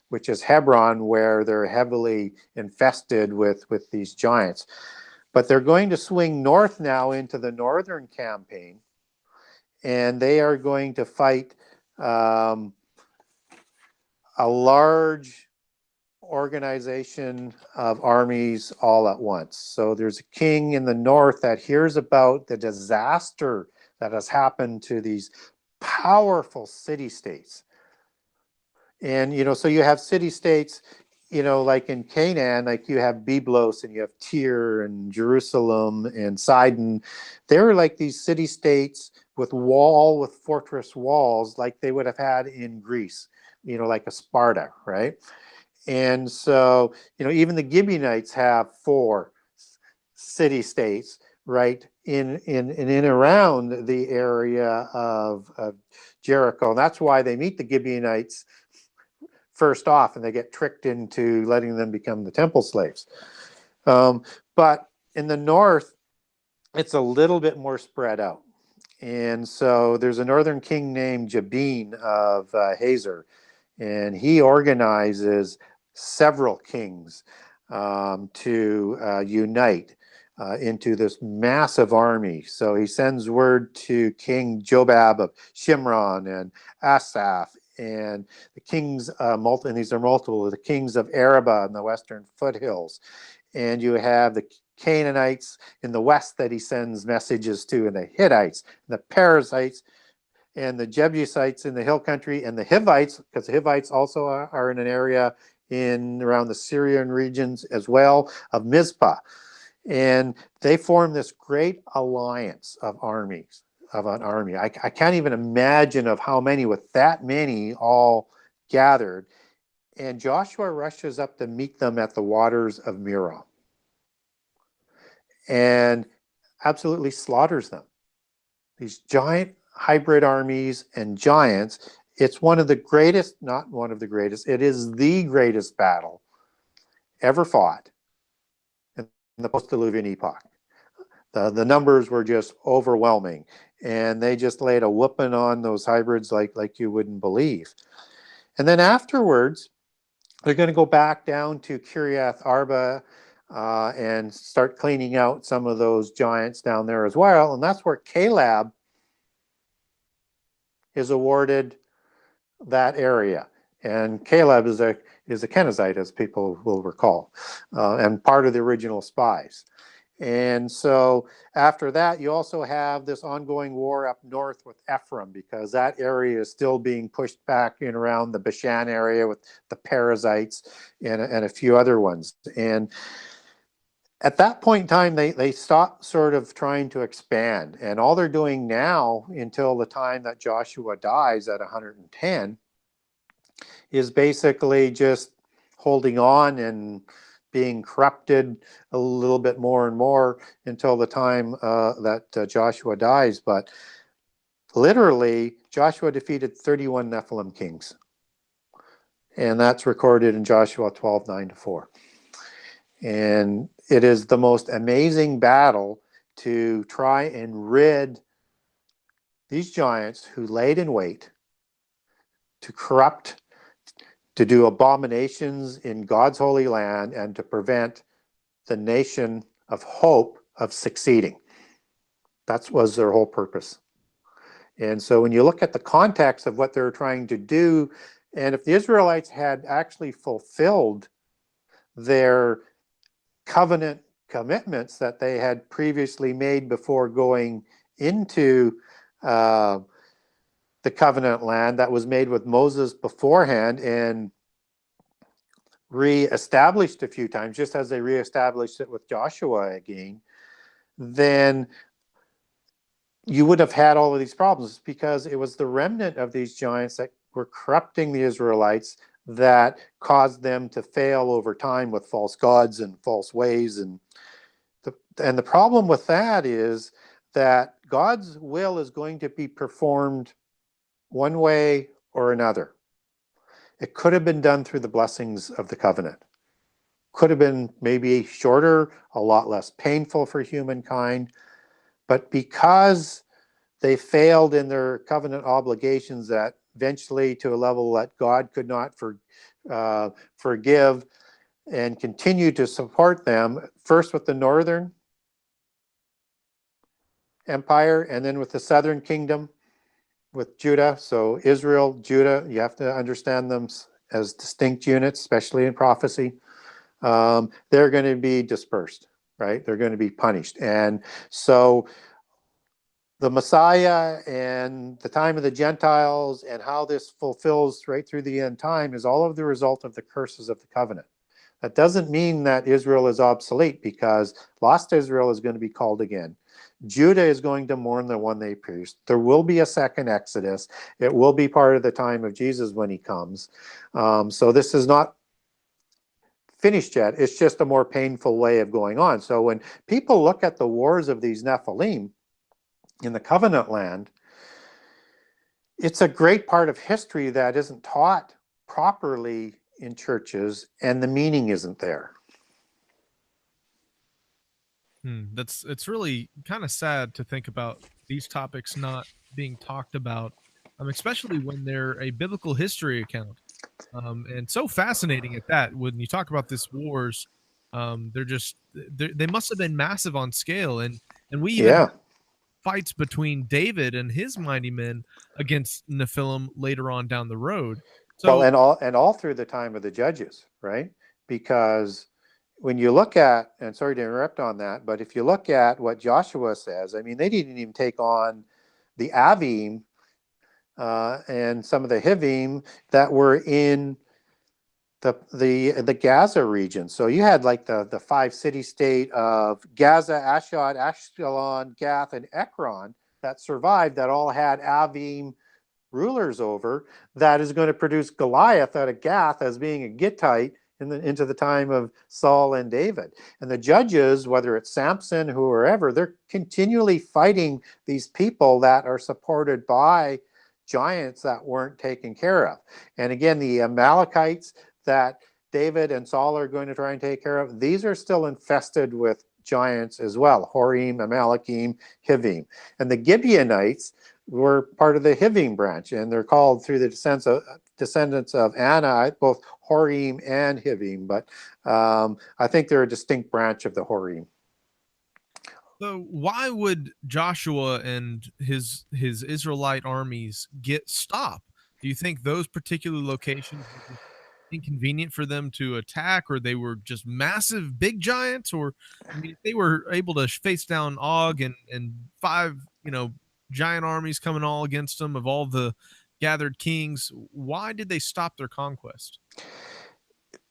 which is Hebron, where they're heavily infested with these giants. But they're going to swing north now into the northern campaign, and they are going to fight a large organization of armies all at once. So there's a king in the north that hears about the disaster that has happened to these powerful city-states. And, so you have city-states, like in Canaan, like you have Byblos, and you have Tyre and Jerusalem and Sidon. They were like these city-states with fortress walls, like they would have had in Greece, like a Sparta, right? And so, even the Gibeonites have 4 city-states, right, in around the area of Jericho. And that's why they meet the Gibeonites first off, and they get tricked into letting them become the temple slaves. But in the north, it's a little bit more spread out. And so there's a northern king named Jabin of Hazor, and he organizes several kings to unite into this massive army. So he sends word to King Jobab of Shimron and Asaph, and the kings, and these are multiple, the kings of Arabah in the western foothills. And you have the Canaanites in the west that he sends messages to, and the Hittites, and the Perizzites, and the Jebusites in the hill country, and the Hivites, because the Hivites also are in an area in around the Syrian regions as well, of Mizpah. And they form this great alliance of armies, of an army. I can't even imagine of how many, with that many all gathered. And Joshua rushes up to meet them at the waters of Merom and absolutely slaughters them. These giant hybrid armies and giants. It's one of the greatest, not one of the greatest, it is the greatest battle ever fought in the post-Diluvian epoch. The numbers were just overwhelming, and they just laid a whooping on those hybrids like you wouldn't believe. And then afterwards, they're going to go back down to Kiriath Arba and start cleaning out some of those giants down there as well. And that's where Caleb is awarded that area. And Caleb is a Kenizzite, as people will recall, and part of the original spies. And so after that, you also have this ongoing war up north with Ephraim, because that area is still being pushed back in around the Bashan area with the Perizzites and a few other ones. And at that point in time, they stopped sort of trying to expand. And all they're doing now, until the time that Joshua dies at 110, is basically just holding on and being corrupted a little bit more and more until the time that Joshua dies. But literally, Joshua defeated 31 Nephilim kings. And that's recorded in Joshua 12:9-4. And it is the most amazing battle to try and rid these giants who laid in wait to corrupt, to do abominations in God's holy land, and to prevent the nation of hope of succeeding. That was their whole purpose. And so when you look at the context of what they're trying to do, and if the Israelites had actually fulfilled their covenant commitments that they had previously made before going into the covenant land that was made with Moses beforehand and re-established a few times, just as they re-established it with Joshua again, then you would have had all of these problems, because it was the remnant of these giants that were corrupting the Israelites that caused them to fail over time with false gods and false ways. And the problem with that is that God's will is going to be performed one way or another. It could have been done through the blessings of the covenant. Could have been maybe shorter, a lot less painful for humankind. But because they failed in their covenant obligations, that eventually to a level that God could not forgive and continue to support them, first with the northern empire and then with the southern kingdom with Judah. So Israel, Judah, you have to understand them as distinct units, especially in prophecy. They're going to be dispersed, right? They're going to be punished. And so the Messiah and the time of the Gentiles and how this fulfills right through the end time is all of the result of the curses of the covenant. That doesn't mean that Israel is obsolete, because lost Israel is going to be called again. Judah is going to mourn the one they pierced. There will be a second Exodus. It will be part of the time of Jesus when he comes. So this is not finished yet. It's just a more painful way of going on. So when people look at the wars of these Nephilim in the covenant land, it's a great part of history that isn't taught properly in churches, and the meaning isn't there. It's really kind of sad to think about these topics not being talked about, especially when they're a biblical history account, and so fascinating at that. When you talk about this wars, they must have been massive on scale, and we even have fights between David and his mighty men against Nephilim later on down the road. So, well, and all through the time of the judges, right? Because when you look at, and sorry to interrupt on that, but if you look at what Joshua says, I mean, they didn't even take on the Avim and some of the Hivim that were in the Gaza region. So you had like the five city state of Gaza, Ashdod, Ashkelon, Gath, and Ekron that survived, that all had Avim rulers over, that is going to produce Goliath out of Gath as being a Gittite into the time of Saul and David. And the judges, whether it's Samson, whoever, they're continually fighting these people that are supported by giants that weren't taken care of. And again, the Amalekites that David and Saul are going to try and take care of, these are still infested with giants as well: Horim, Amalekim, Hivim. And the Gibeonites were part of the Hivim branch, and they're called through the descendants of Anna, both Horim and Hivim, but I think they're a distinct branch of the Horim. So why would Joshua and his Israelite armies get stopped? Do you think those particular locations were just inconvenient for them to attack, or they were just massive big giants? Or I mean, if they were able to face down Og and five, giant armies coming all against them of all the gathered kings, why did they stop their conquest?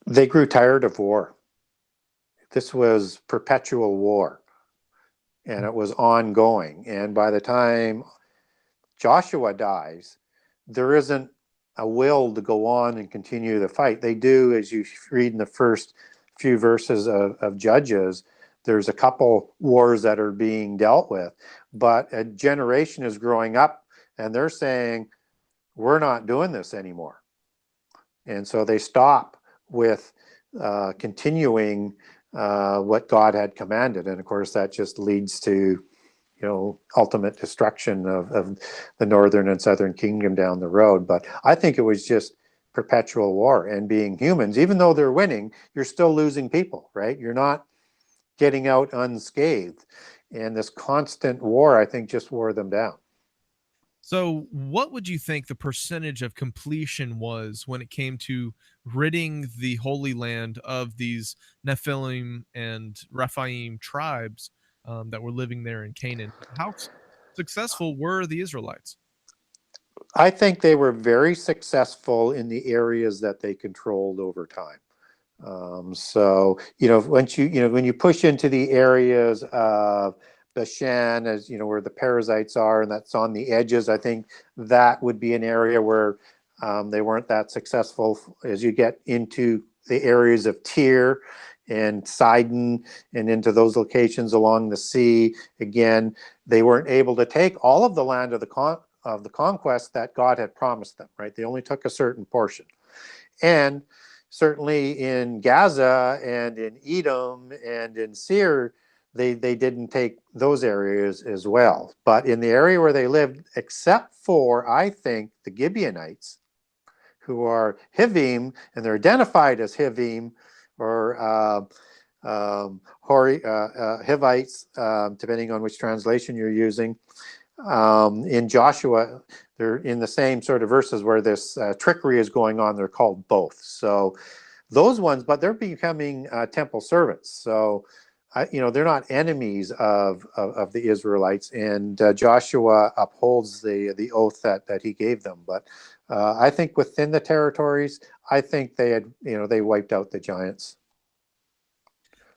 They grew tired of war. This was perpetual war, and it was ongoing. And by the time Joshua dies, there isn't a will to go on and continue the fight. They do, as you read in the first few verses of Judges, there's a couple wars that are being dealt with, but a generation is growing up and they're saying, we're not doing this anymore. And so they stop with continuing what God had commanded. And of course, that just leads to ultimate destruction of the northern and southern kingdom down the road. But I think it was just perpetual war, and being humans, even though they're winning, you're still losing people, right? You're not getting out unscathed. And this constant war, I think, just wore them down. So, what would you think the percentage of completion was when it came to ridding the Holy Land of these Nephilim and Rephaim tribes that were living there in Canaan? How successful were the Israelites? I think they were very successful in the areas that they controlled over time. So, once when you push into the areas of Bashan, as where the parasites are, and that's on the edges, I think that would be an area where they weren't that successful. As you get into the areas of Tyre and Sidon and into those locations along the sea, again, they weren't able to take all of the land of the conquest that God had promised them, right? They only took a certain portion. And certainly in Gaza and in Edom and in Seir, they didn't take those areas as well. But in the area where they lived, except for, I think, the Gibeonites, who are Hivim, and they're identified as Hivim, or Hivites, depending on which translation you're using. In Joshua, they're in the same sort of verses where this trickery is going on. They're called both. So those ones, but they're becoming temple servants. So, they're not enemies of the Israelites, and Joshua upholds the oath that he gave them. But I think within the territories, I think they wiped out the giants.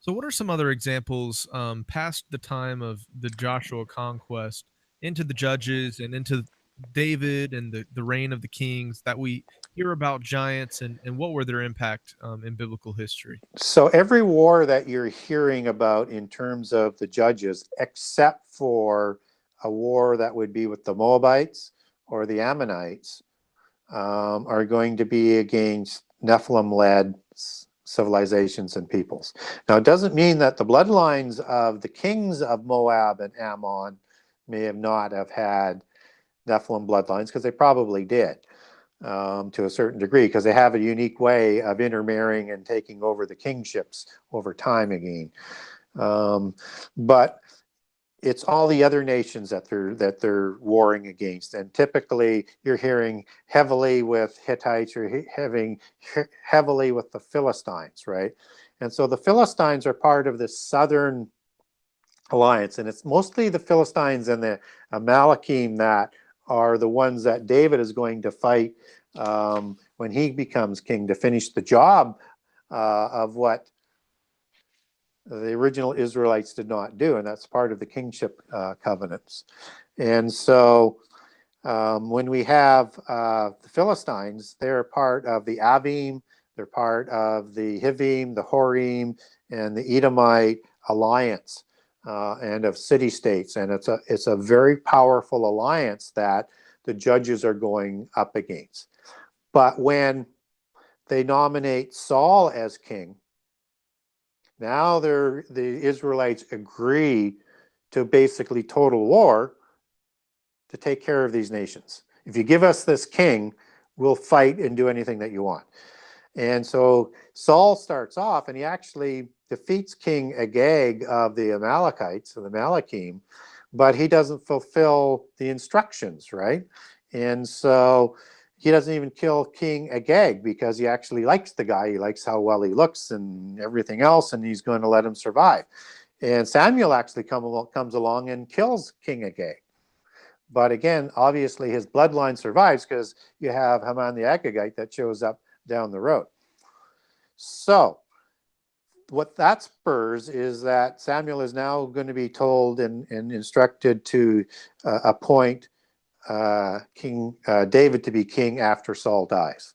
So, what are some other examples past the time of the Joshua conquest into the Judges and into David and the reign of the kings that we hear about giants, and what were their impact in biblical history? So every war that you're hearing about in terms of the Judges, except for a war that would be with the Moabites or the Ammonites, are going to be against Nephilim-led civilizations and peoples. Now, it doesn't mean that the bloodlines of the kings of Moab and Ammon may have not have had Nephilim bloodlines, because they probably did to a certain degree, because they have a unique way of intermarrying and taking over the kingships over time again. But it's all the other nations that they're warring against, and typically you're hearing heavily with Hittites, you're having heavily with the Philistines, right? And so the Philistines are part of this southern alliance, and it's mostly the Philistines and the Amalekim that are the ones that David is going to fight when he becomes king, to finish the job of what the original Israelites did not do, and that's part of the kingship covenants. And so when we have the Philistines, they're part of the Avim, they're part of the Hivim, the Horim, and the Edomite alliance, and of city-states. And it's a very powerful alliance that the Judges are going up against. But when they nominate Saul as king, now the Israelites agree to basically total war to take care of these nations. If you give us this king, we'll fight and do anything that you want. And so Saul starts off, and he actually defeats King Agag of the Amalekites, of the Malakim, but he doesn't fulfill the instructions, right? And so he doesn't even kill King Agag because he actually likes the guy. He likes how well he looks and everything else, and he's going to let him survive. And Samuel actually comes along and kills King Agag. But again, obviously his bloodline survives because you have Haman the Agagite that shows up down the road. So what that spurs is that Samuel is now going to be told and instructed to appoint King David to be king after Saul dies.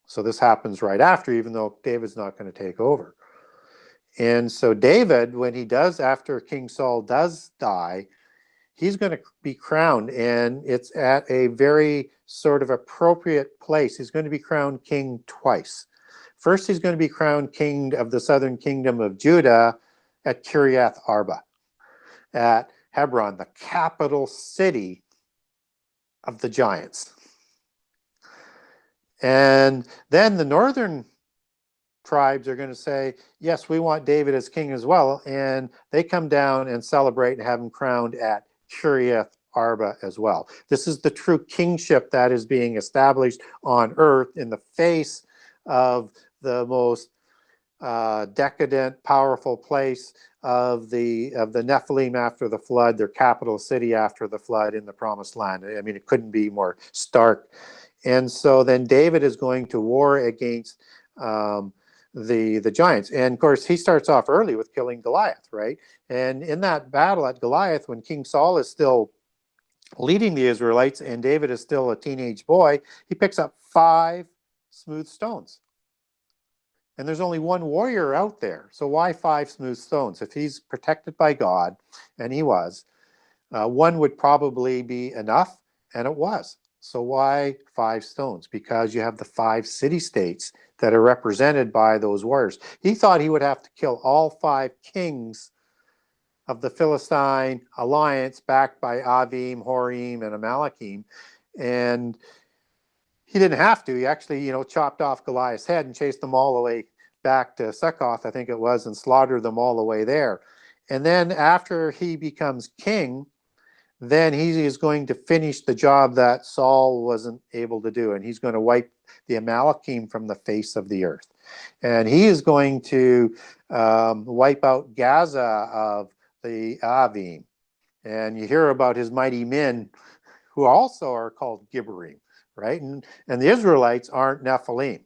So this happens right after, even though David's not going to take over. And so David, when he does, after King Saul does die, he's going to be crowned, and it's at a very sort of appropriate place. He's going to be crowned king twice. First, he's going to be crowned king of the southern kingdom of Judah at Kiriath Arba, at Hebron, the capital city of the giants. And then the northern tribes are going to say, yes, we want David as king as well. And they come down and celebrate and have him crowned at Kiriath Arba as well. This is the true kingship that is being established on earth in the face of the most decadent, powerful place of the Nephilim after the flood, their capital city after the flood in the Promised Land. I mean, it couldn't be more stark. And so then David is going to war against the giants. And of course, he starts off early with killing Goliath, right? And in that battle at Goliath, when King Saul is still leading the Israelites and David is still a teenage boy, he picks up 5 smooth stones. And there's only one warrior out there. So why 5 smooth stones? If he's protected by God, and he was, one would probably be enough, and it was. So why 5 stones? Because you have the 5 city-states that are represented by those warriors. He thought he would have to kill all 5 kings of the Philistine alliance backed by Avim, Horim, and Amalekim. And he didn't have to. He actually, chopped off Goliath's head and chased them all the way back to Succoth, I think it was, and slaughtered them all the way there. And then after he becomes king, then he is going to finish the job that Saul wasn't able to do. And he's going to wipe the Amalekim from the face of the earth. And he is going to wipe out Gaza of the Avim. And you hear about his mighty men who also are called Gibberim, right? And the Israelites aren't Nephilim.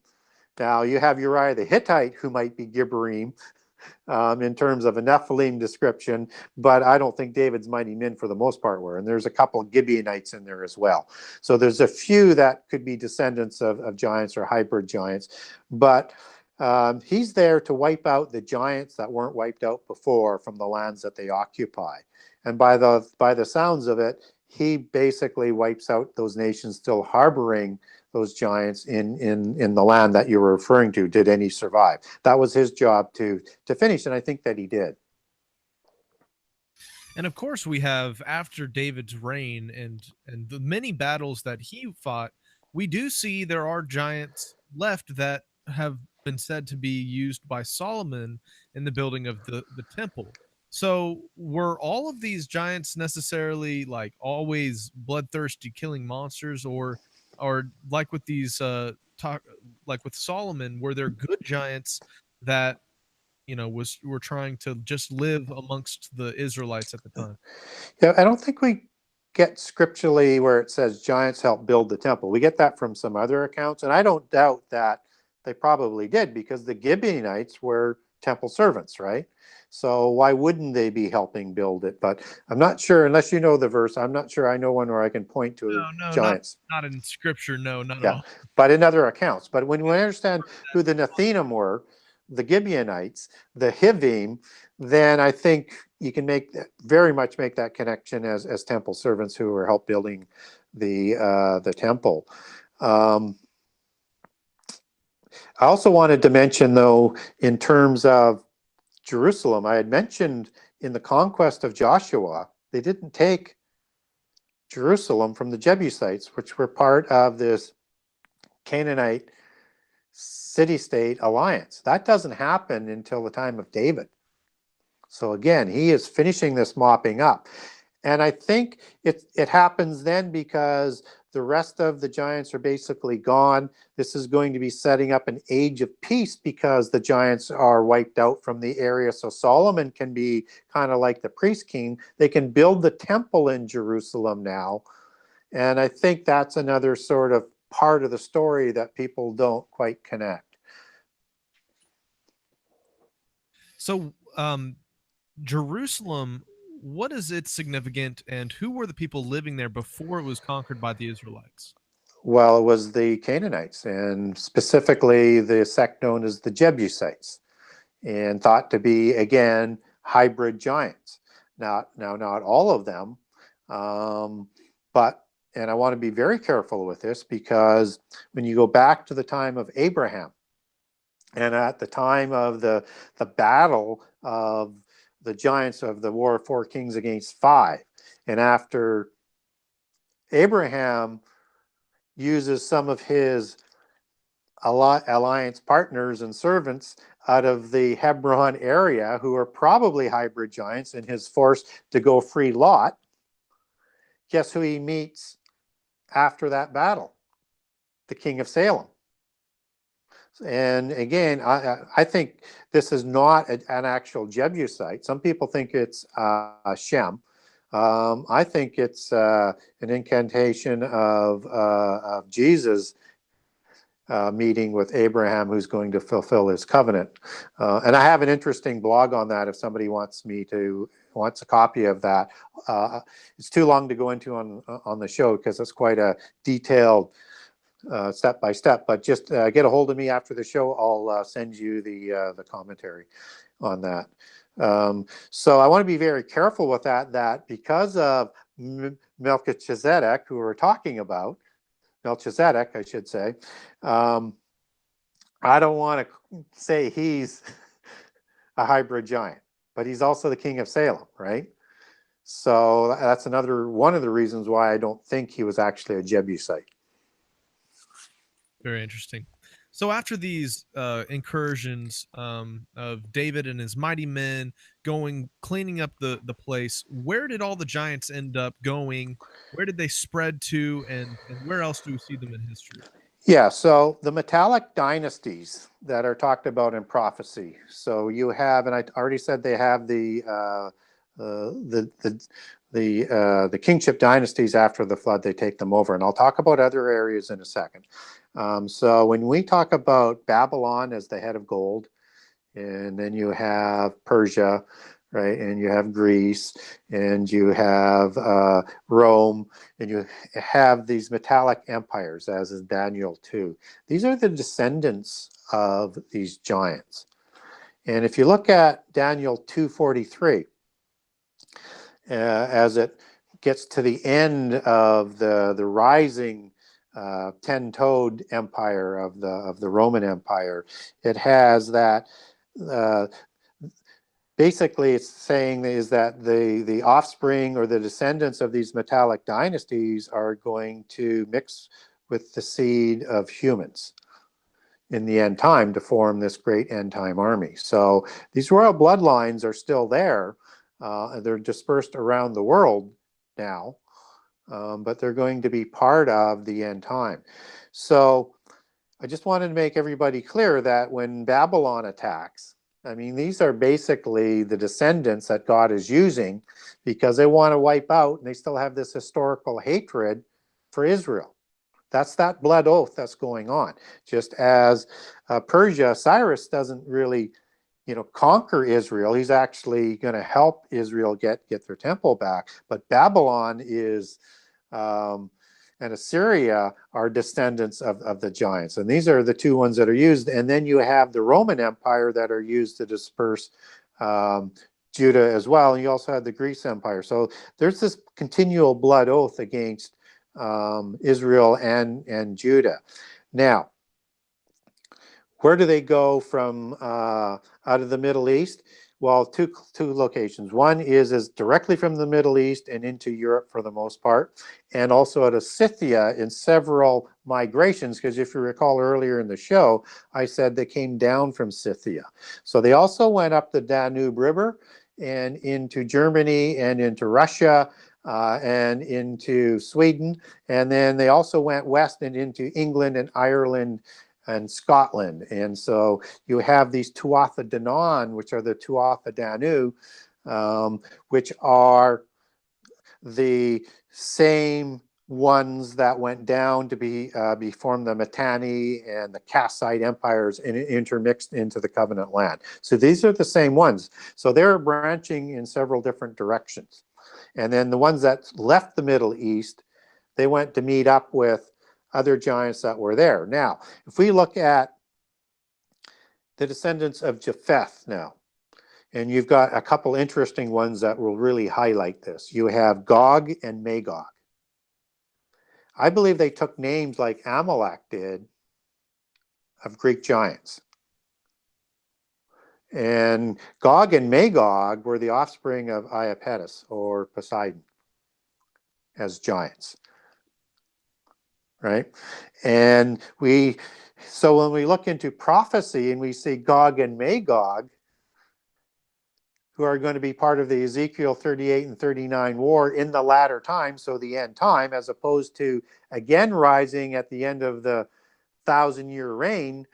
Now you have Uriah the Hittite who might be Gibberim in terms of a Nephilim description, but I don't think David's mighty men for the most part were. And there's a couple of Gibeonites in there as well. So there's a few that could be descendants of giants or hybrid giants, but he's there to wipe out the giants that weren't wiped out before from the lands that they occupy. And by the sounds of it, he basically wipes out those nations still harboring those giants in the land that you were referring to. Did any survive? That was his job to finish, and I think that he did. And of course, we have, after David's reign and the many battles that he fought, we do see there are giants left that have been said to be used by Solomon in the building of the temple. So were all of these giants necessarily like always bloodthirsty killing monsters, or like with these like with Solomon, were there good giants that were trying to just live amongst the Israelites at the time? Yeah, I don't think we get scripturally where it says giants helped build the temple. We get that from some other accounts, and I don't doubt that they probably did, because the Gibeonites were temple servants, right? So why wouldn't they be helping build it? But I'm not sure, unless you know the verse, I'm not sure I know one where I can point to giants. Not in scripture, no, not Yeah, at all. but in other accounts. But when we understand who the NEPHILIM were, the Gibeonites, the Hivim, then I think you can very much make that connection as temple servants who were help building the temple. I also wanted to mention, though, in terms of Jerusalem, I had mentioned in the conquest of Joshua, they didn't take Jerusalem from the Jebusites, which were part of this Canaanite city-state alliance. That doesn't happen until the time of David. So again, he is finishing this mopping up. And I think it happens then because the rest of the giants are basically gone. This is going to be setting up an age of peace because the giants are wiped out from the area. So Solomon can be kind of like the priest king. They can build the temple in Jerusalem now. And I think that's another sort of part of the story that people don't quite connect. So, Jerusalem, what is its significant, and who were the people living there before it was conquered by the Israelites? Well, it was the Canaanites, and specifically the sect known as the Jebusites, and thought to be, again, hybrid giants. Not all of them, but, and I want to be very careful with this, because when you go back to the time of Abraham, and at the time of the battle of the giants of the War of Four Kings against five, and after Abraham uses some of his alliance partners and servants out of the Hebron area, who are probably hybrid giants, and his force to go free Lot, guess who he meets after that battle? The king of Salem. And again, I think this is not an actual Jebusite. Some people think it's Shem. I think it's an incantation of Jesus meeting with Abraham, who's going to fulfill his covenant. And I have an interesting blog on that if somebody wants a copy of that. It's too long to go into on the show because it's quite a detailed step by step, but just get a hold of me after the show. I'll send you the commentary on that. So I want to be very careful with that because of Melchizedek, who we're talking about, Melchizedek, I should say. I don't want to say he's a hybrid giant, but he's also the king of Salem, right? So that's another one of the reasons why I don't think he was actually a Jebusite. Very interesting. So after these incursions of David and his mighty men cleaning up the place, where did all the giants end up going? Where did they spread to, and where else do we see them in history? Yeah, so the metallic dynasties that are talked about in prophecy. So you have, and I already said they have the kingship dynasties after the flood. They take them over, and I'll talk about other areas in a second. So when we talk about Babylon as the head of gold, and then you have Persia, right, and you have Greece, and you have Rome, and you have these metallic empires, as is Daniel 2. These are the descendants of these giants. And if you look at Daniel 2:43, as it gets to the end of the rising 10-toed empire of the Roman Empire, it has that basically it's saying is that the offspring or the descendants of these metallic dynasties are going to mix with the seed of humans in the end time to form this great end time army. So these royal bloodlines are still there. They're dispersed around the world now, but they're going to be part of the end time. So I just wanted to make everybody clear that when Babylon attacks, I mean, these are basically the descendants that God is using because they want to wipe out, and they still have this historical hatred for Israel. That's that blood oath that's going on. Just as Persia, Cyrus doesn't really, conquer Israel. He's actually going to help Israel get their temple back. But Babylon is, and Assyria are descendants of the giants. And these are the two ones that are used. And then you have the Roman Empire that are used to disperse Judah as well. And you also have the Greece Empire. So there's this continual blood oath against Israel and Judah. Now, where do they go from out of the Middle East? Well, two locations. One is directly from the Middle East and into Europe for the most part, and also out of Scythia in several migrations, because if you recall earlier in the show, I said they came down from Scythia. So they also went up the Danube River and into Germany and into Russia, and into Sweden. And then they also went west and into England and Ireland and Scotland. And so you have these Tuatha De Danann, which are the Tuatha Danu, which are the same ones that went down to be form the Mitanni and the Kassite empires and intermixed into the covenant land. So these are the same ones. So they're branching in several different directions. And then the ones that left the Middle East, they went to meet up with other giants that were there. Now, if we look at the descendants of Japheth now, and you've got a couple interesting ones that will really highlight this. You have Gog and Magog. I believe they took names like Amalek did of Greek giants. And Gog and Magog were the offspring of Iapetus or Poseidon as giants, right? And so when we look into prophecy and we see Gog and Magog, who are going to be part of the Ezekiel 38 and 39 war in the latter time, so the end time, as opposed to again rising at the end of the 1,000-year reign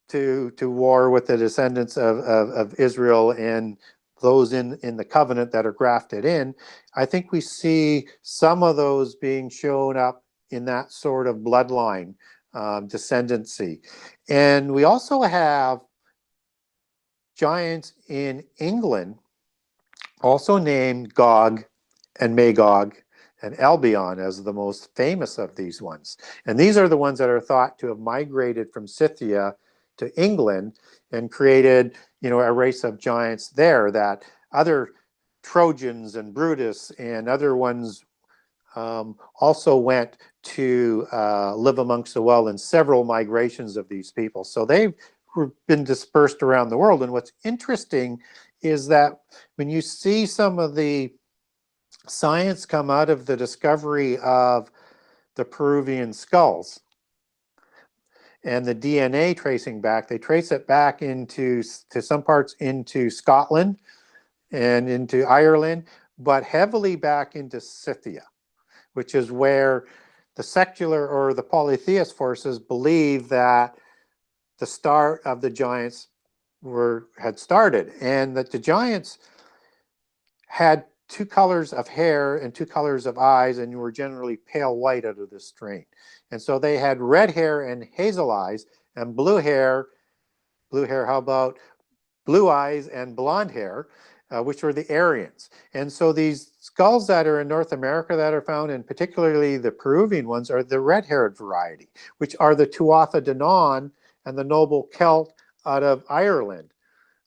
to war with the descendants of Israel and those in the covenant that are grafted in. I think we see some of those being shown up in that sort of bloodline descendancy. And we also have giants in England, also named Gog and Magog and Albion as the most famous of these ones. And these are the ones that are thought to have migrated from Scythia to England and created, a race of giants there that other Trojans and Brutus and other ones also went to live amongst the well in several migrations of these people. So they've been dispersed around the world. And what's interesting is that when you see some of the science come out of the discovery of the Peruvian skulls and the DNA tracing back, they trace it back to some parts into Scotland and into Ireland, but heavily back into Scythia, which is where the secular or the polytheist forces believe that the start of the giants had started, and that the giants had two colors of hair and two colors of eyes, and were generally pale white out of this strain. And so they had red hair and hazel eyes, and blue hair, how about blue eyes and blonde hair, which were the Aryans. And so these skulls that are in North America that are found, and particularly the Peruvian ones, are the red-haired variety, which are the Tuatha De Danann and the noble Celt out of Ireland,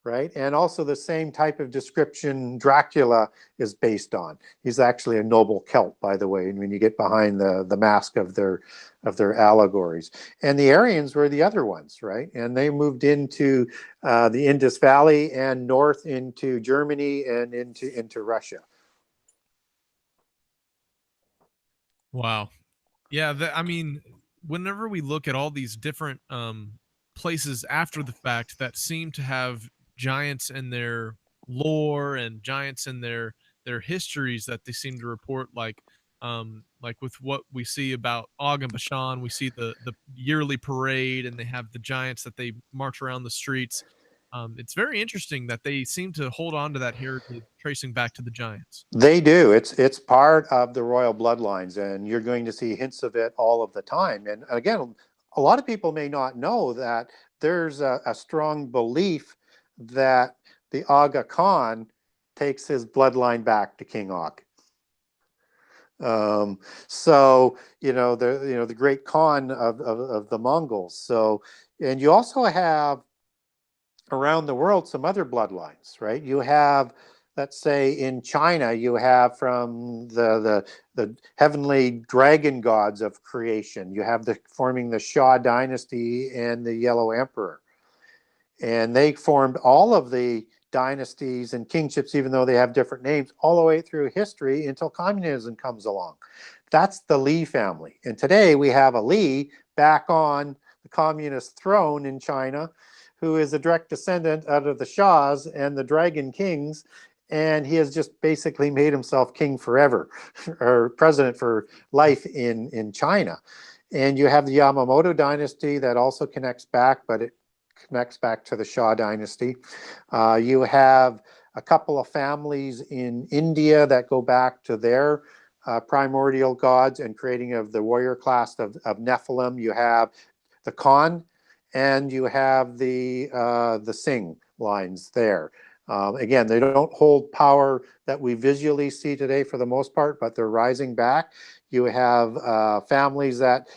right? And also the same type of description Dracula is based on. He's actually a noble Celt, by the way, and when you get behind the mask of their allegories. And the Aryans were the other ones, right? And they moved into the Indus Valley and north into Germany and into Russia. Wow. Yeah, whenever we look at all these different places after the fact that seem to have giants in their lore and giants in their histories that they seem to report, like with what we see about Og and Bashan, we see the yearly parade, and they have the giants that they march around the streets. It's very interesting that they seem to hold on to that heritage, tracing back to the giants. They do. It's part of the royal bloodlines, and you're going to see hints of it all of the time. And again, a lot of people may not know that there's a strong belief that the Aga Khan takes his bloodline back to King Og. So the great Khan of the Mongols. So, and you also have around the world some other bloodlines, right? You have, let's say in China, you have from the heavenly dragon gods of creation. You have forming the Xia dynasty and the Yellow Emperor. And they formed all of the dynasties and kingships, even though they have different names, all the way through history until communism comes along. That's the Li family. And today we have a Li back on the communist throne in China, who is a direct descendant out of the Xias and the Dragon Kings. and he has just basically made himself king forever, or president for life in China. And you have the Yamamoto dynasty that also connects back, but it connects back to the Shah dynasty. You have a couple of families in India that go back to their primordial gods and creating of the warrior class of Nephilim. You have the Khan, and you have the Singh lines there. Again, they don't hold power that we visually see today for the most part, but they're rising back. You have families that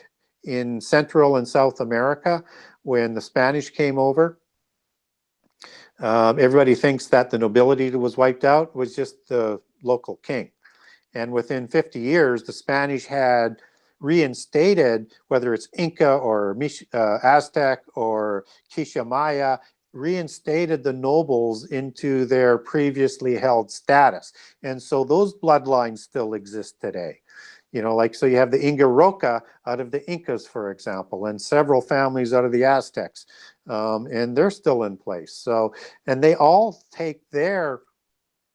in Central and South America, when the Spanish came over, everybody thinks that the nobility that was wiped out was just the local king. And within 50 years, the Spanish had reinstated, whether it's Inca or Aztec or Quiché Maya, reinstated the nobles into their previously held status. And so those bloodlines still exist today. You know, like, so you have the Inga Roca out of the Incas, for example, and several families out of the Aztecs, and they're still in place. So, and they all take their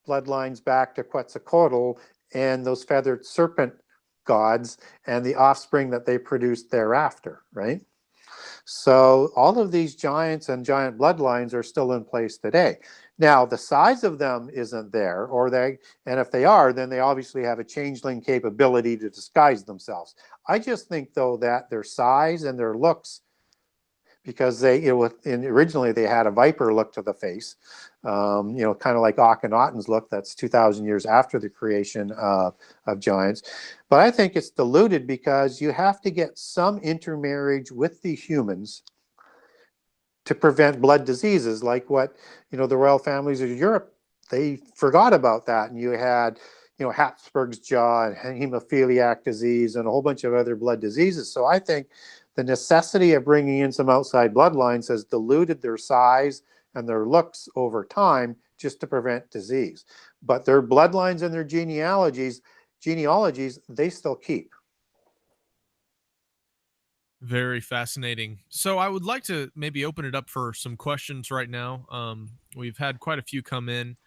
bloodlines back to Quetzalcoatl and those feathered serpent gods and the offspring that they produced thereafter, right? So all of these giants and giant bloodlines are still in place today. Now, the size of them isn't there, and if they are, then they obviously have a changeling capability to disguise themselves. I just think, though, that their size and their looks, because originally they had a viper look to the face, kind of like Akhenaten's look. That's 2,000 years after the creation of giants. But I think it's diluted because you have to get some intermarriage with the humans to prevent blood diseases, like what, the royal families of Europe, they forgot about that. And you had, Habsburg's jaw and hemophiliac disease and a whole bunch of other blood diseases. So I think the necessity of bringing in some outside bloodlines has diluted their size and their looks over time just to prevent disease. But their bloodlines and their genealogies, they still keep. Very fascinating. So I would like to maybe open it up for some questions right now. We've had quite a few come in.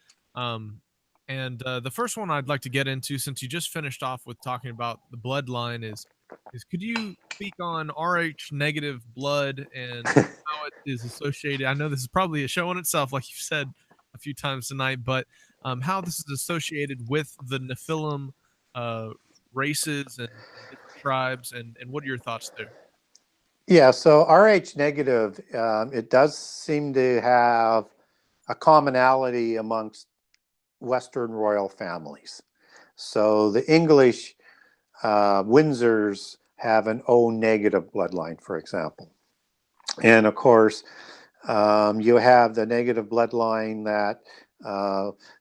And the first one I'd like to get into, since you just finished off with talking about the bloodline, is could you speak on Rh negative blood and how it is associated? I know this is probably a show in itself, like you've said a few times tonight, but how this is associated with the Nephilim races and different tribes, and what are your thoughts there? Yeah, so Rh negative, it does seem to have a commonality amongst Western royal families. So the English Windsors have an O negative bloodline, for example. And of course, you have the negative bloodline that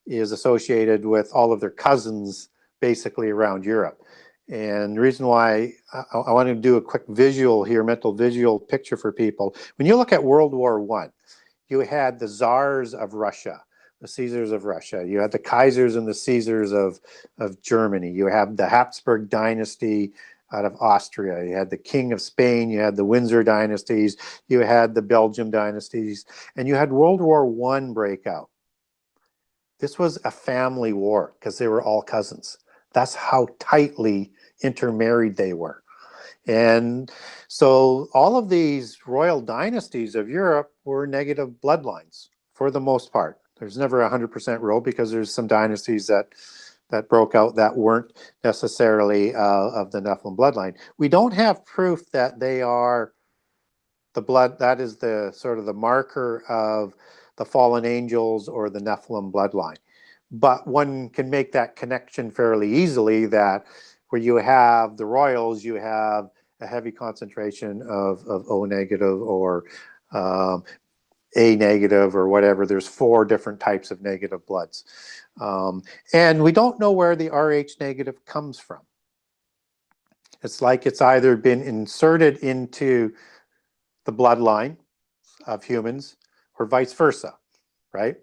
is associated with all of their cousins basically around Europe. And the reason why I want to do a quick visual here, mental visual picture for people. When you look at World War I, you had the Tsars of Russia, the Caesars of Russia. You had the Kaisers and the Caesars of Germany. You have the Habsburg dynasty out of Austria. You had the King of Spain. You had the Windsor dynasties. You had the Belgium dynasties. And you had World War I break out. This was a family war because they were all cousins. That's how tightly intermarried they were. And so all of these royal dynasties of Europe were negative bloodlines for the most part. There's never a 100% rule because there's some dynasties that broke out that weren't necessarily of the Nephilim bloodline. We don't have proof that they are the blood, that is the sort of the marker of the fallen angels or the Nephilim bloodline. But one can make that connection fairly easily, that where you have the royals, you have a heavy concentration of O negative or A negative or whatever. There's 4 different types of negative bloods. And we don't know where the Rh negative comes from. It's like it's either been inserted into the bloodline of humans or vice versa, right?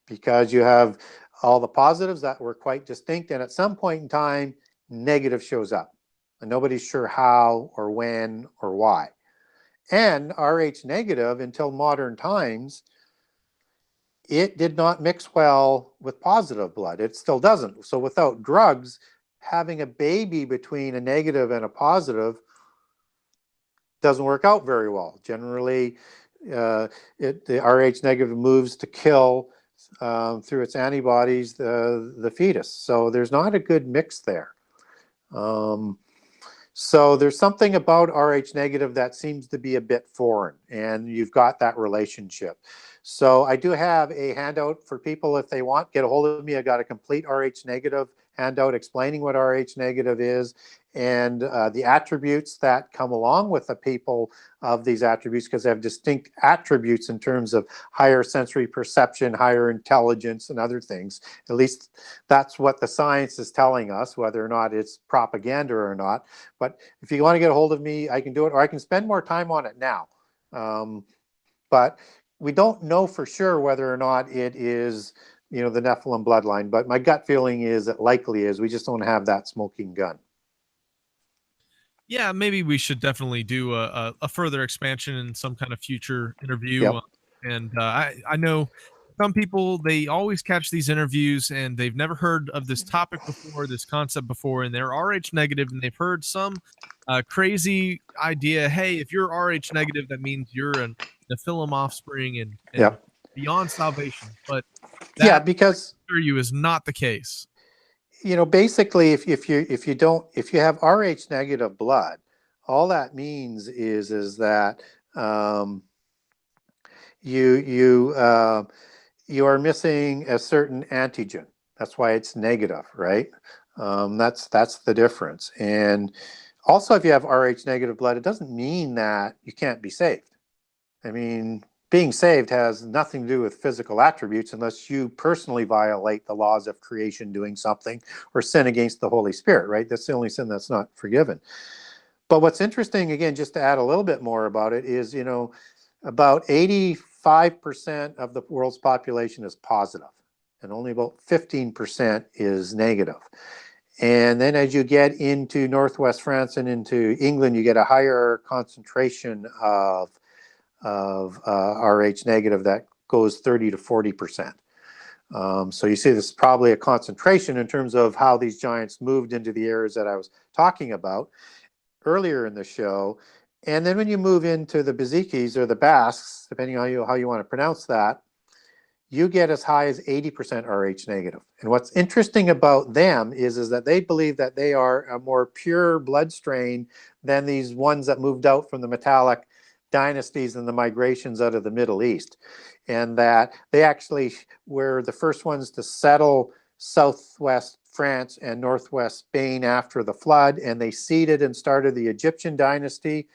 Because you have all the positives that were quite distinct, and at some point in time, negative shows up. And nobody's sure how or when or why. And Rh negative, until modern times, it did not mix well with positive blood. It still doesn't. So without drugs, having a baby between a negative and a positive doesn't work out very well. Generally, the Rh negative moves to kill through its antibodies the fetus. So there's not a good mix there. So there's something about Rh negative that seems to be a bit foreign, and you've got that relationship. So I do have a handout for people if they want. Get a hold of me. I got a complete Rh negative handout explaining what Rh negative is and the attributes that come along with the people of these attributes, because they have distinct attributes in terms of higher sensory perception, higher intelligence, and other things. At least that's what the science is telling us, whether or not it's propaganda or not. But if you want to get a hold of me, I can do it, or I can spend more time on it now. But we don't know for sure whether or not it is, the Nephilim bloodline. But my gut feeling is it likely is. We just don't have that smoking gun. Yeah, maybe we should definitely do a further expansion in some kind of future interview. Yep. And I know some people, they always catch these interviews and they've never heard of this topic before, this concept before, and they're Rh negative, and they've heard some crazy idea. Hey, if you're Rh negative, that means you're a Nephilim offspring and Yep. beyond salvation. But Yeah, that, because I assure you, is not the case. basically, if you have Rh negative blood, all that means is that you are missing a certain antigen. That's why it's negative, right? That's the difference. And also, if you have Rh negative blood, it doesn't mean that you can't be saved. I mean, being saved has nothing to do with physical attributes unless you personally violate the laws of creation doing something or sin against the Holy Spirit, right? That's the only sin that's not forgiven. But what's interesting, again, just to add a little bit more about it, is, about 85% of the world's population is positive, and only about 15% is negative. And then as you get into Northwest France and into England, you get a higher concentration of Rh negative that goes 30 to 40%. So you see this is probably a concentration in terms of how these giants moved into the areas that I was talking about earlier in the show. And then when you move into the Bezikis or the Basques, depending on how you want to pronounce that, you get as high as 80% Rh negative. And what's interesting about them is that they believe that they are a more pure blood strain than these ones that moved out from the metallic dynasties and the migrations out of the Middle East. And that they actually were the first ones to settle southwest France and northwest Spain after the flood, and they seeded and started the Egyptian dynasty,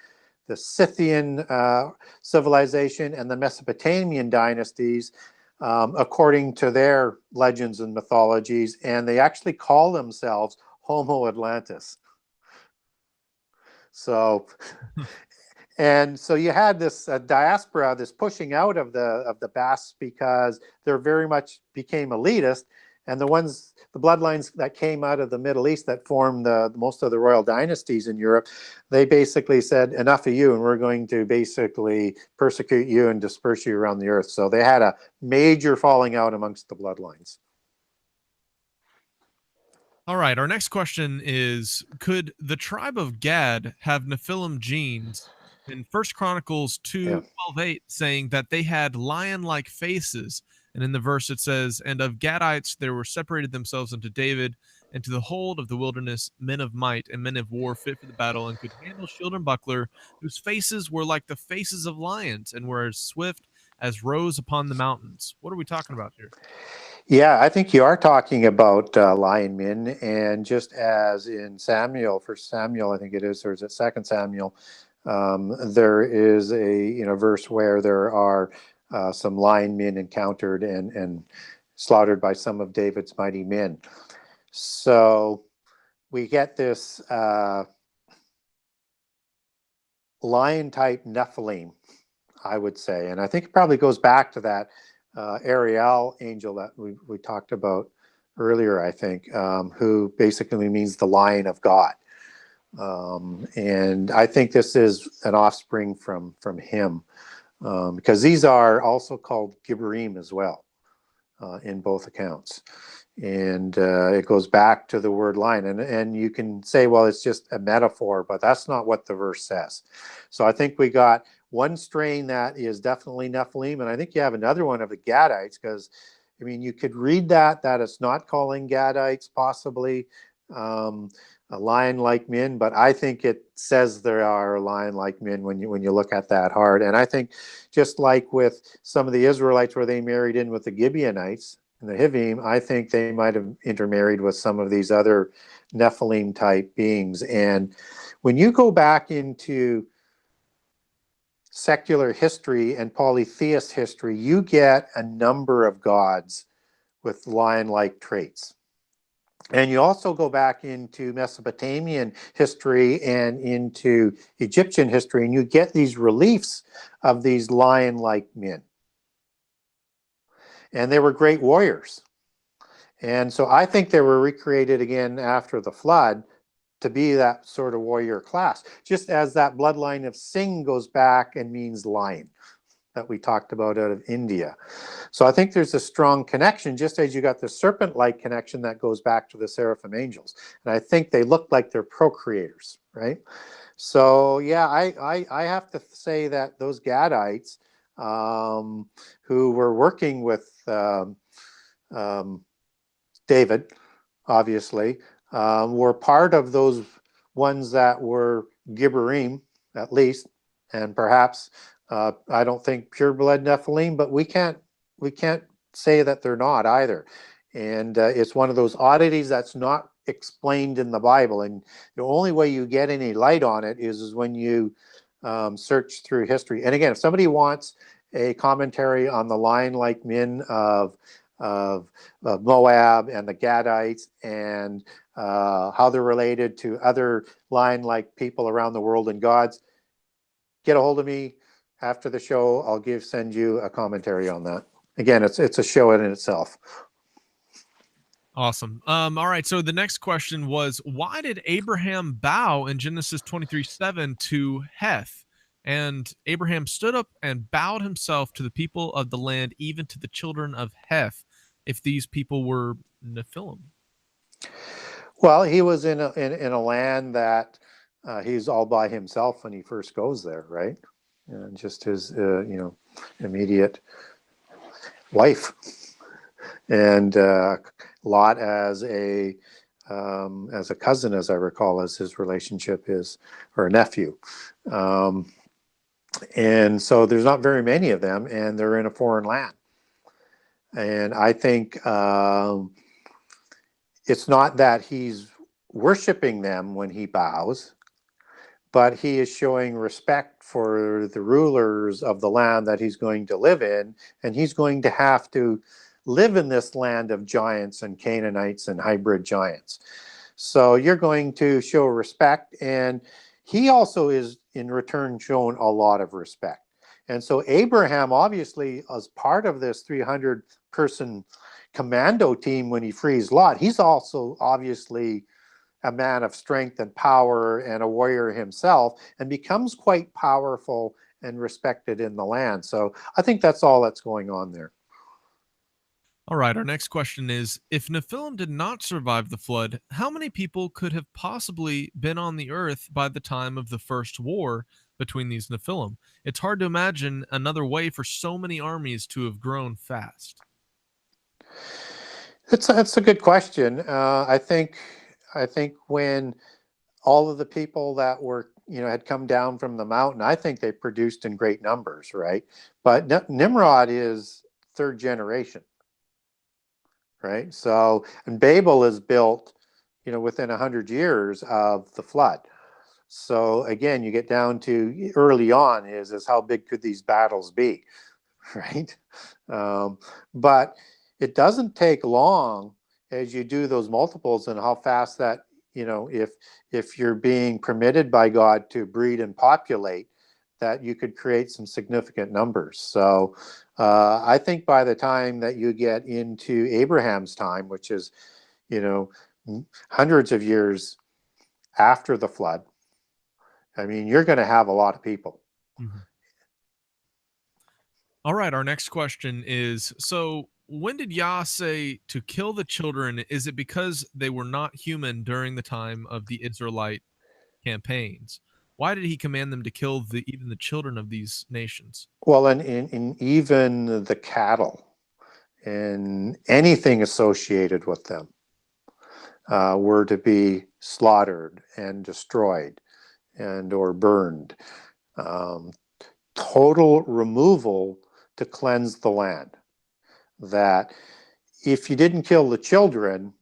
the Scythian civilization, and the Mesopotamian dynasties, according to their legends and mythologies, and they actually call themselves Homo Atlantis. So, and so you had this diaspora, this pushing out of the Basques, because they very much became elitist, and the bloodlines that came out of the Middle East that formed most of the royal dynasties in Europe, they basically said, enough of you, and we're going to basically persecute you and disperse you around the earth. So they had a major falling out amongst the bloodlines. All right, our next question is, could the tribe of Gad have Nephilim genes? In First Chronicles 2:12-8, saying that they had lion-like faces. And in the verse it says, and of Gadites there were separated themselves unto David, and to the hold of the wilderness, men of might and men of war fit for the battle, and could handle shield and buckler, whose faces were like the faces of lions, and were as swift as roes upon the mountains. What are we talking about here? Yeah, I think you are talking about lion men, and just as in Samuel, First Samuel, I think it is, or is it Second Samuel? There is a verse where there are some lion men encountered and slaughtered by some of David's mighty men. So we get this lion type Nephilim, I would say, and I think it probably goes back to that Ariel angel that we talked about earlier, I think, who basically means the lion of God. And I think this is an offspring from him, because these are also called Gibborim as well. in both accounts. And it goes back to the word lion. And you can say, well, it's just a metaphor, but that's not what the verse says. So I think we got one strain that is definitely Nephilim, and I think you have another one of the Gadites, because, I mean, you could read that it's not calling Gadites possibly a lion-like men, but I think it says there are lion-like men when you look at that hard. And I think just like with some of the Israelites where they married in with the Gibeonites and the Hivim, I think they might have intermarried with some of these other Nephilim type beings. And when you go back into secular history and polytheist history, you get a number of gods with lion-like traits. And you also go back into Mesopotamian history and into Egyptian history, and you get these reliefs of these lion-like men. And they were great warriors. And so I think they were recreated again after the flood to be that sort of warrior class, just as that bloodline of Singh goes back and means lion that we talked about out of India. So I think there's a strong connection, just as you got the serpent-like connection that goes back to the seraphim angels. And I think they look like they're procreators, right? So yeah, I have to say that those Gadites who were working with David, obviously, were part of those ones that were Gibberim, at least, and perhaps I don't think pureblood Nephilim, but we can't say that they're not either. And it's one of those oddities that's not explained in the Bible. And the only way you get any light on it is when you search through history. And again, if somebody wants a commentary on the lion-like men of Moab and the Gadites and how they're related to other lion-like people around the world and gods, get a hold of me after the show. I'll send you a commentary on that. Again, it's a show in itself. Awesome. All right. So the next question was, why did Abraham bow in Genesis 23:7 to Heth? And Abraham stood up and bowed himself to the people of the land, even to the children of Heth, if these people were Nephilim. Well, he was in a land that he's all by himself when he first goes there, right? And just his immediate wife, and Lot as a cousin, as I recall, as his relationship is, or a nephew. And so there's not very many of them, and they're in a foreign land. And I think it's not that he's worshiping them when he bows, but he is showing respect for the rulers of the land that he's going to live in, and he's going to have to live in this land of giants and Canaanites and hybrid giants. So you're going to show respect, and he also is in return shown a lot of respect. And so Abraham, obviously, as part of this 300-person commando team when he frees Lot, he's also obviously a man of strength and power and a warrior himself, and becomes quite powerful and respected in the land. So I think that's all that's going on there. All right, our next question is, if Nephilim did not survive the flood, how many people could have possibly been on the earth by the time of the first war between these Nephilim? It's hard to imagine another way for so many armies to have grown fast. That's a good question. I think when all of the people that were, had come down from the mountain, I think they produced in great numbers, right? But Nimrod is third generation, right? So, and Babel is built, within 100 years of the flood. So again, you get down to early on is how big could these battles be, right? But it doesn't take long as you do those multiples and how fast that, if you're being permitted by God to breed and populate, that you could create some significant numbers. So I think by the time that you get into Abraham's time, which is, hundreds of years after the flood, I mean, you're going to have a lot of people. Mm-hmm. All right, our next question is, so when did Yah say to kill the children? Is it because they were not human during the time of the Israelite campaigns? Why did he command them to kill even the children of these nations? Well, and in even the cattle and anything associated with them were to be slaughtered and destroyed and or burned. Total removal to cleanse the land. That if you didn't kill the children,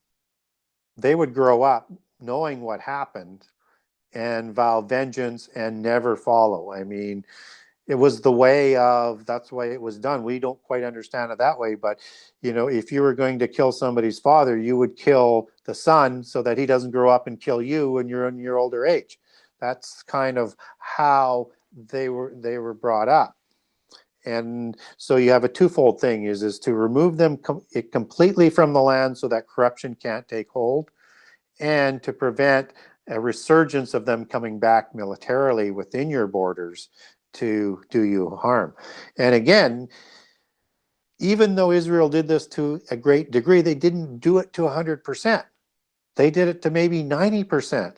they would grow up knowing what happened and vow vengeance and never follow. I mean, it was the way of, that's the way it was done. We don't quite understand it that way, but you know, if you were going to kill somebody's father, you would kill the son so that he doesn't grow up and kill you when you're in your older age. That's kind of how they were brought up. And so you have a twofold thing is to remove them completely from the land so that corruption can't take hold, and to prevent a resurgence of them coming back militarily within your borders to do you harm. And again, even though Israel did this to a great degree, they didn't do it to 100%. They did it to maybe 90%,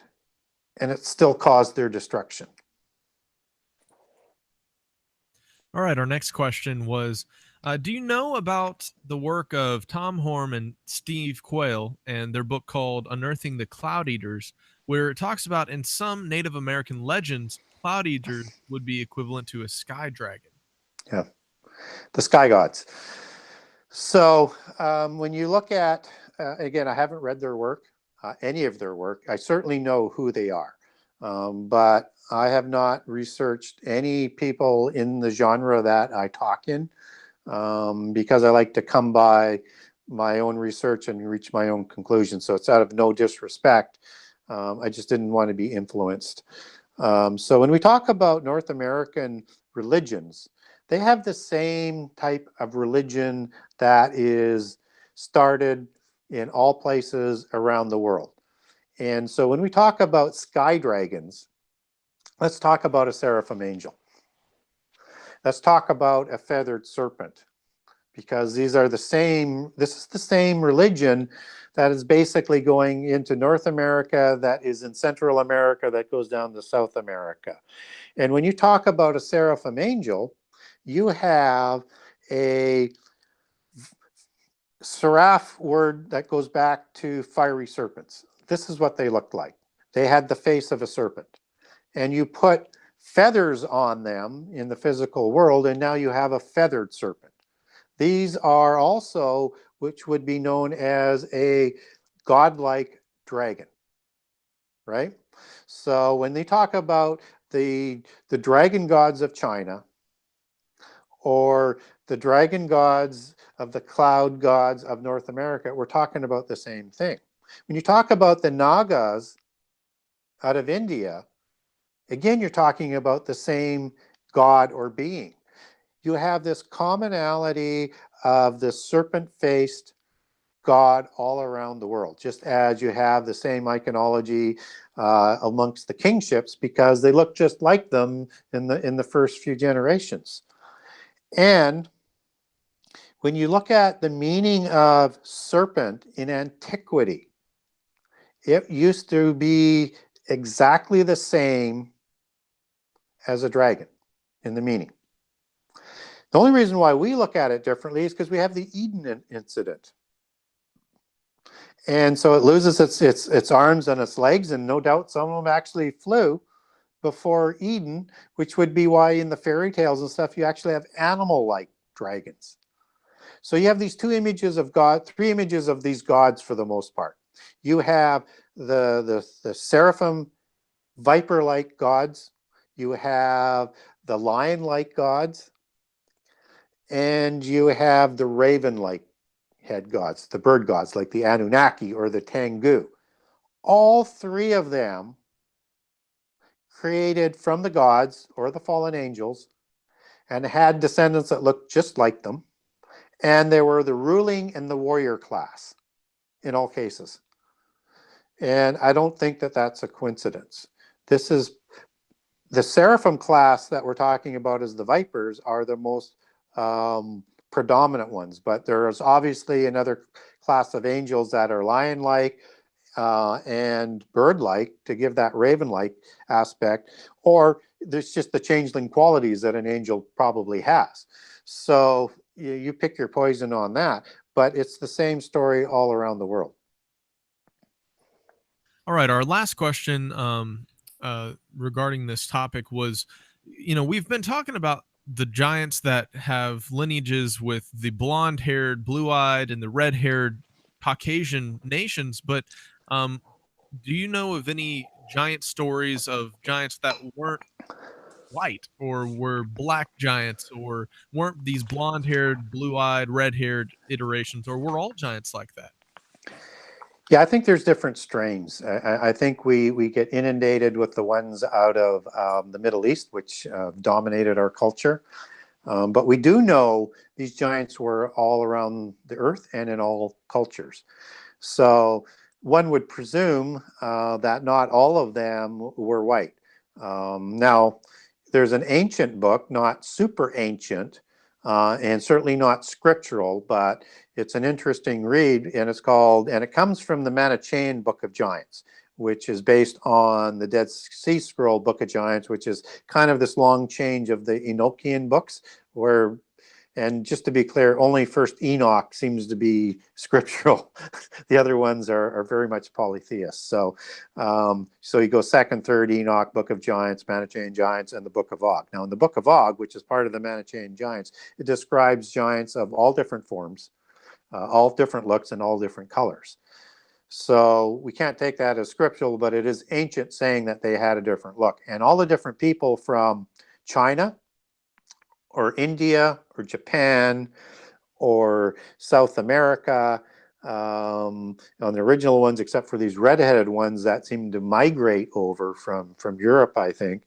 and it still caused their destruction. All right, our next question was, do you know about the work of Tom Horn and Steve Quayle and their book called Unearthing the Cloud Eaters, where it talks about in some Native American legends, cloud eaters would be equivalent to a sky dragon? Yeah, the sky gods. So when you look at, again, I haven't read their work, any of their work. I certainly know who they are, but I have not researched any people in the genre that I talk in, because I like to come by my own research and reach my own conclusions. So it's out of no disrespect. I just didn't want to be influenced. So when we talk about North American religions, they have the same type of religion that is started in all places around the world. And so when we talk about sky dragons, let's talk about a seraphim angel. Let's talk about a feathered serpent, because these are the same, this is the same religion that is basically going into North America, that is in Central America, that goes down to South America. And when you talk about a seraphim angel, you have a seraph word that goes back to fiery serpents. This is what they looked like. They had the face of a serpent. And you put feathers on them in the physical world, and now you have a feathered serpent. These are also, which would be known as a godlike dragon, right? So when they talk about the dragon gods of China, or the dragon gods of the cloud gods of North America, we're talking about the same thing. When you talk about the Nagas out of India, again, you're talking about the same god or being. You have this commonality of the serpent-faced god all around the world, just as you have the same iconology amongst the kingships, because they look just like them in the first few generations. And when you look at the meaning of serpent in antiquity, it used to be exactly the same as a dragon in the meaning. The only reason why we look at it differently is because we have the Eden incident. And so it loses its arms and its legs, and no doubt some of them actually flew before Eden, which would be why in the fairy tales and stuff you actually have animal-like dragons. So you have these two images of God, three images of these gods for the most part. You have the seraphim viper-like gods, you have the lion-like gods, and you have the raven-like head gods, the bird gods like the Anunnaki or the Tengu. All three of them created from the gods or the fallen angels and had descendants that looked just like them. And they were the ruling and the warrior class in all cases. And I don't think that that's a coincidence. This is the seraphim class that we're talking about as the vipers are the most predominant ones, but there's obviously another class of angels that are lion-like and bird-like to give that raven-like aspect, or there's just the changeling qualities that an angel probably has. So you pick your poison on that, but it's the same story all around the world. All right, our last question regarding this topic was, we've been talking about the giants that have lineages with the blonde-haired, blue-eyed, and the red-haired Caucasian nations, but do you know of any giant stories of giants that weren't white, or were black giants, or weren't these blonde-haired, blue-eyed, red-haired iterations, or were all giants like that? Yeah, I think there's different strains. I think we get inundated with the ones out of the Middle East, which dominated our culture. But we do know these giants were all around the earth and in all cultures. So one would presume that not all of them were white. Now, there's an ancient book, not super ancient, and certainly not scriptural, but it's an interesting read, and it comes from the Manichaean Book of Giants, which is based on the Dead Sea Scroll Book of Giants, which is kind of this long change of the Enochian books, and just to be clear, only First Enoch seems to be scriptural. The other ones are very much polytheists. So you go second, third Enoch, Book of Giants, Manichaean Giants, and the Book of Og. Now in the Book of Og, which is part of the Manichaean Giants, it describes giants of all different forms, all different looks, and all different colors. So we can't take that as scriptural, but it is ancient saying that they had a different look. And all the different people from China or India or Japan or South America, on the original ones, except for these red-headed ones that seem to migrate over from Europe, I think,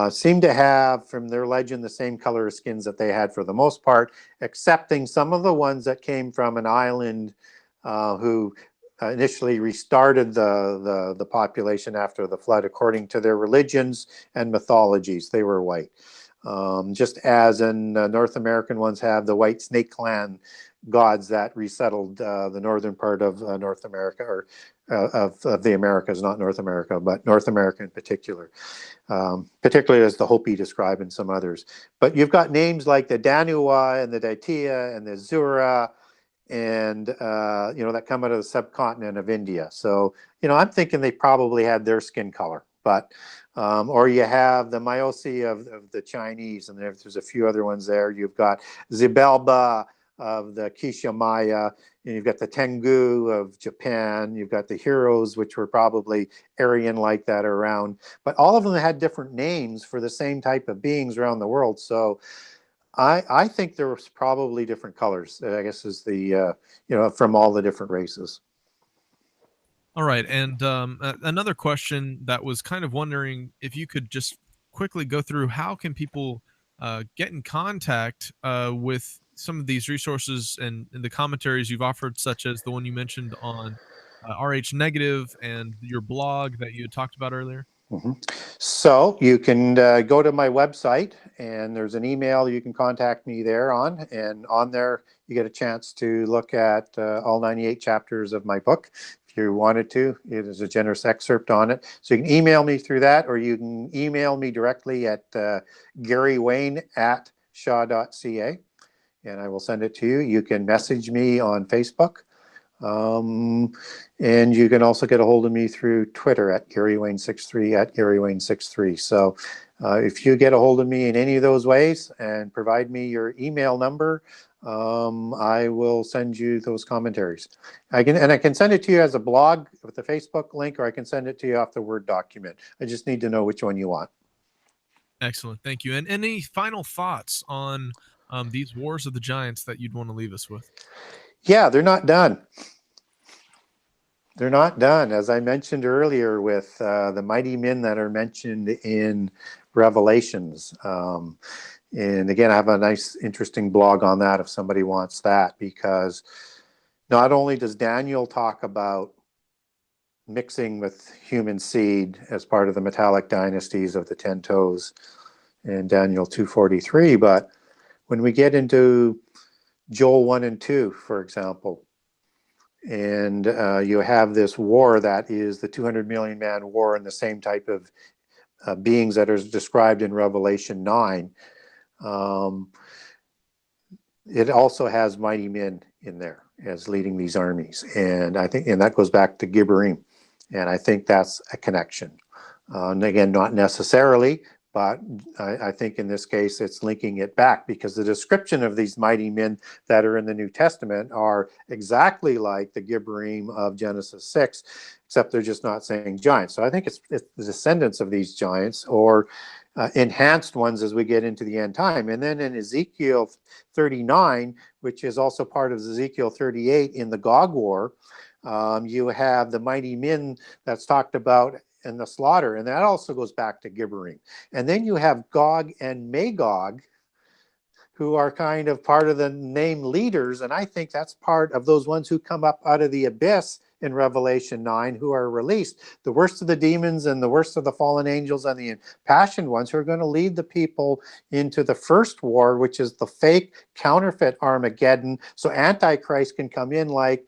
seem to have, from their legend, the same color of skins that they had for the most part, excepting some of the ones that came from an island who initially restarted the population after the flood. According to their religions and mythologies, they were white. Just as in North American ones have the white snake clan gods that resettled the northern part of North America, or of the Americas, not North America, but North America in particular, particularly as the Hopi describe and some others. But you've got names like the Danua and the Daitia and the Zura, and that come out of the subcontinent of India. So I'm thinking they probably had their skin color, but or you have the Myosi of the Chinese, and there's a few other ones there. You've got Zibelba of the Kisha Maya, and you've got the Tengu of Japan. You've got the Heroes, which were probably Aryan like that around, but all of them had different names for the same type of beings around the world. So I think there was probably different colors, I guess, is the from all the different races. All right, and another question that was kind of wondering if you could just quickly go through how can people get in contact with some of these resources and the commentaries you've offered, such as the one you mentioned on RH Negative and your blog that you had talked about earlier. Mm-hmm. So you can go to my website, and there's an email you can contact me there on, and on there you get a chance to look at all 98 chapters of my book. If you wanted to, it is a generous excerpt on it. So you can email me through that, or you can email me directly at garywayne@shaw.ca, and I will send it to you. You can message me on Facebook. And you can also get a hold of me through Twitter at GaryWayne63, at GaryWayne63. So if you get a hold of me in any of those ways and provide me your email number, I will send you those commentaries. I can send it to you as a blog with the Facebook link, or I can send it to you off the Word document. I just need to know which one you want. Excellent. Thank you. And any final thoughts on these Wars of the Giants that you'd want to leave us with? Yeah, they're not done. They're not done. As I mentioned earlier with the mighty men that are mentioned in Revelations. And again, I have a nice, interesting blog on that if somebody wants that, because not only does Daniel talk about mixing with human seed as part of the metallic dynasties of the 10 toes in Daniel 2:43, but when we get into Joel 1 and 2, for example. And you have this war that is the 200 million man war, and the same type of beings that are described in Revelation 9. It also has mighty men in there as leading these armies. And I think, and that goes back to Gibberim. And I think that's a connection. And again, not necessarily, but I think in this case, it's linking it back, because the description of these mighty men that are in the New Testament are exactly like the Gibberim of Genesis 6, except they're just not saying giants. So I think it's the descendants of these giants, or enhanced ones as we get into the end time. And then in Ezekiel 39, which is also part of Ezekiel 38 in the Gog War, you have the mighty men that's talked about in the slaughter, and that also goes back to Gibberim. And then you have Gog and Magog, who are kind of part of the named leaders, and I think that's part of those ones who come up out of the abyss in Revelation 9, who are released. The worst of the demons and the worst of the fallen angels and the impassioned ones, who are going to lead the people into the first war, which is the fake counterfeit Armageddon, so Antichrist can come in like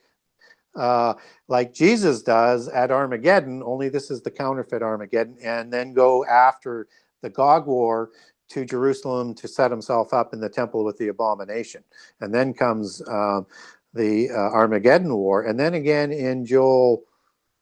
Jesus does at Armageddon, only this is the counterfeit Armageddon, and then go after the Gog War to Jerusalem to set himself up in the temple with the abomination. And then comes the Armageddon War. And then again in Joel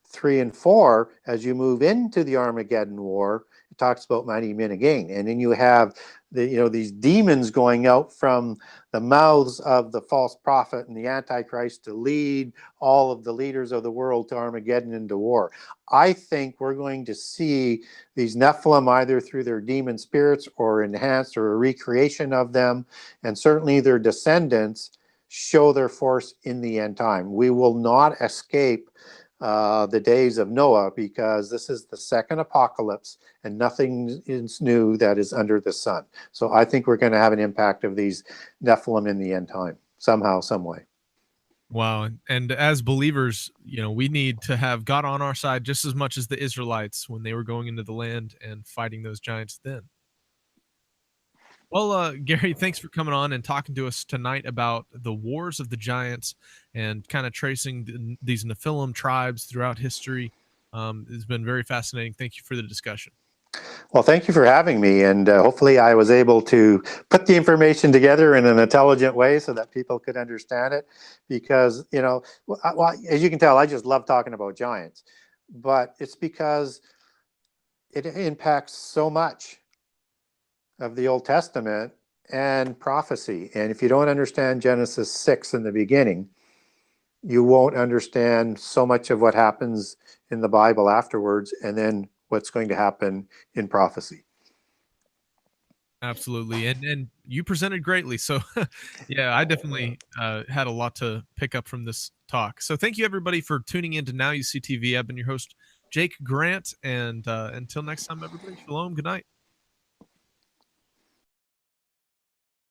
3 and 4, as you move into the Armageddon War, it talks about mighty men again. And then you have these demons going out from the mouths of the false prophet and the Antichrist to lead all of the leaders of the world to Armageddon into war. I think we're going to see these Nephilim either through their demon spirits or enhanced or a recreation of them, and certainly their descendants show their force in the end time. We will not escape the days of Noah, because this is the second apocalypse and nothing is new that is under the sun. So I think we're going to have an impact of these Nephilim in the end time, somehow, some way. Wow. And as believers, we need to have God on our side just as much as the Israelites when they were going into the land and fighting those giants then. Well, Gary, thanks for coming on and talking to us tonight about the wars of the giants and kind of tracing these Nephilim tribes throughout history. It's been very fascinating. Thank you for the discussion. Well, thank you for having me, and hopefully I was able to put the information together in an intelligent way so that people could understand it, because, as you can tell, I just love talking about giants, but it's because it impacts so much of the Old Testament and prophecy. And if you don't understand Genesis 6 in the beginning, you won't understand so much of what happens in the Bible afterwards, and then what's going to happen in prophecy. Absolutely. And you presented greatly. So yeah, I definitely had a lot to pick up from this talk. So thank you everybody for tuning in to Now You See TV. I've been your host, Jake Grant. And until next time, everybody, shalom. Good night.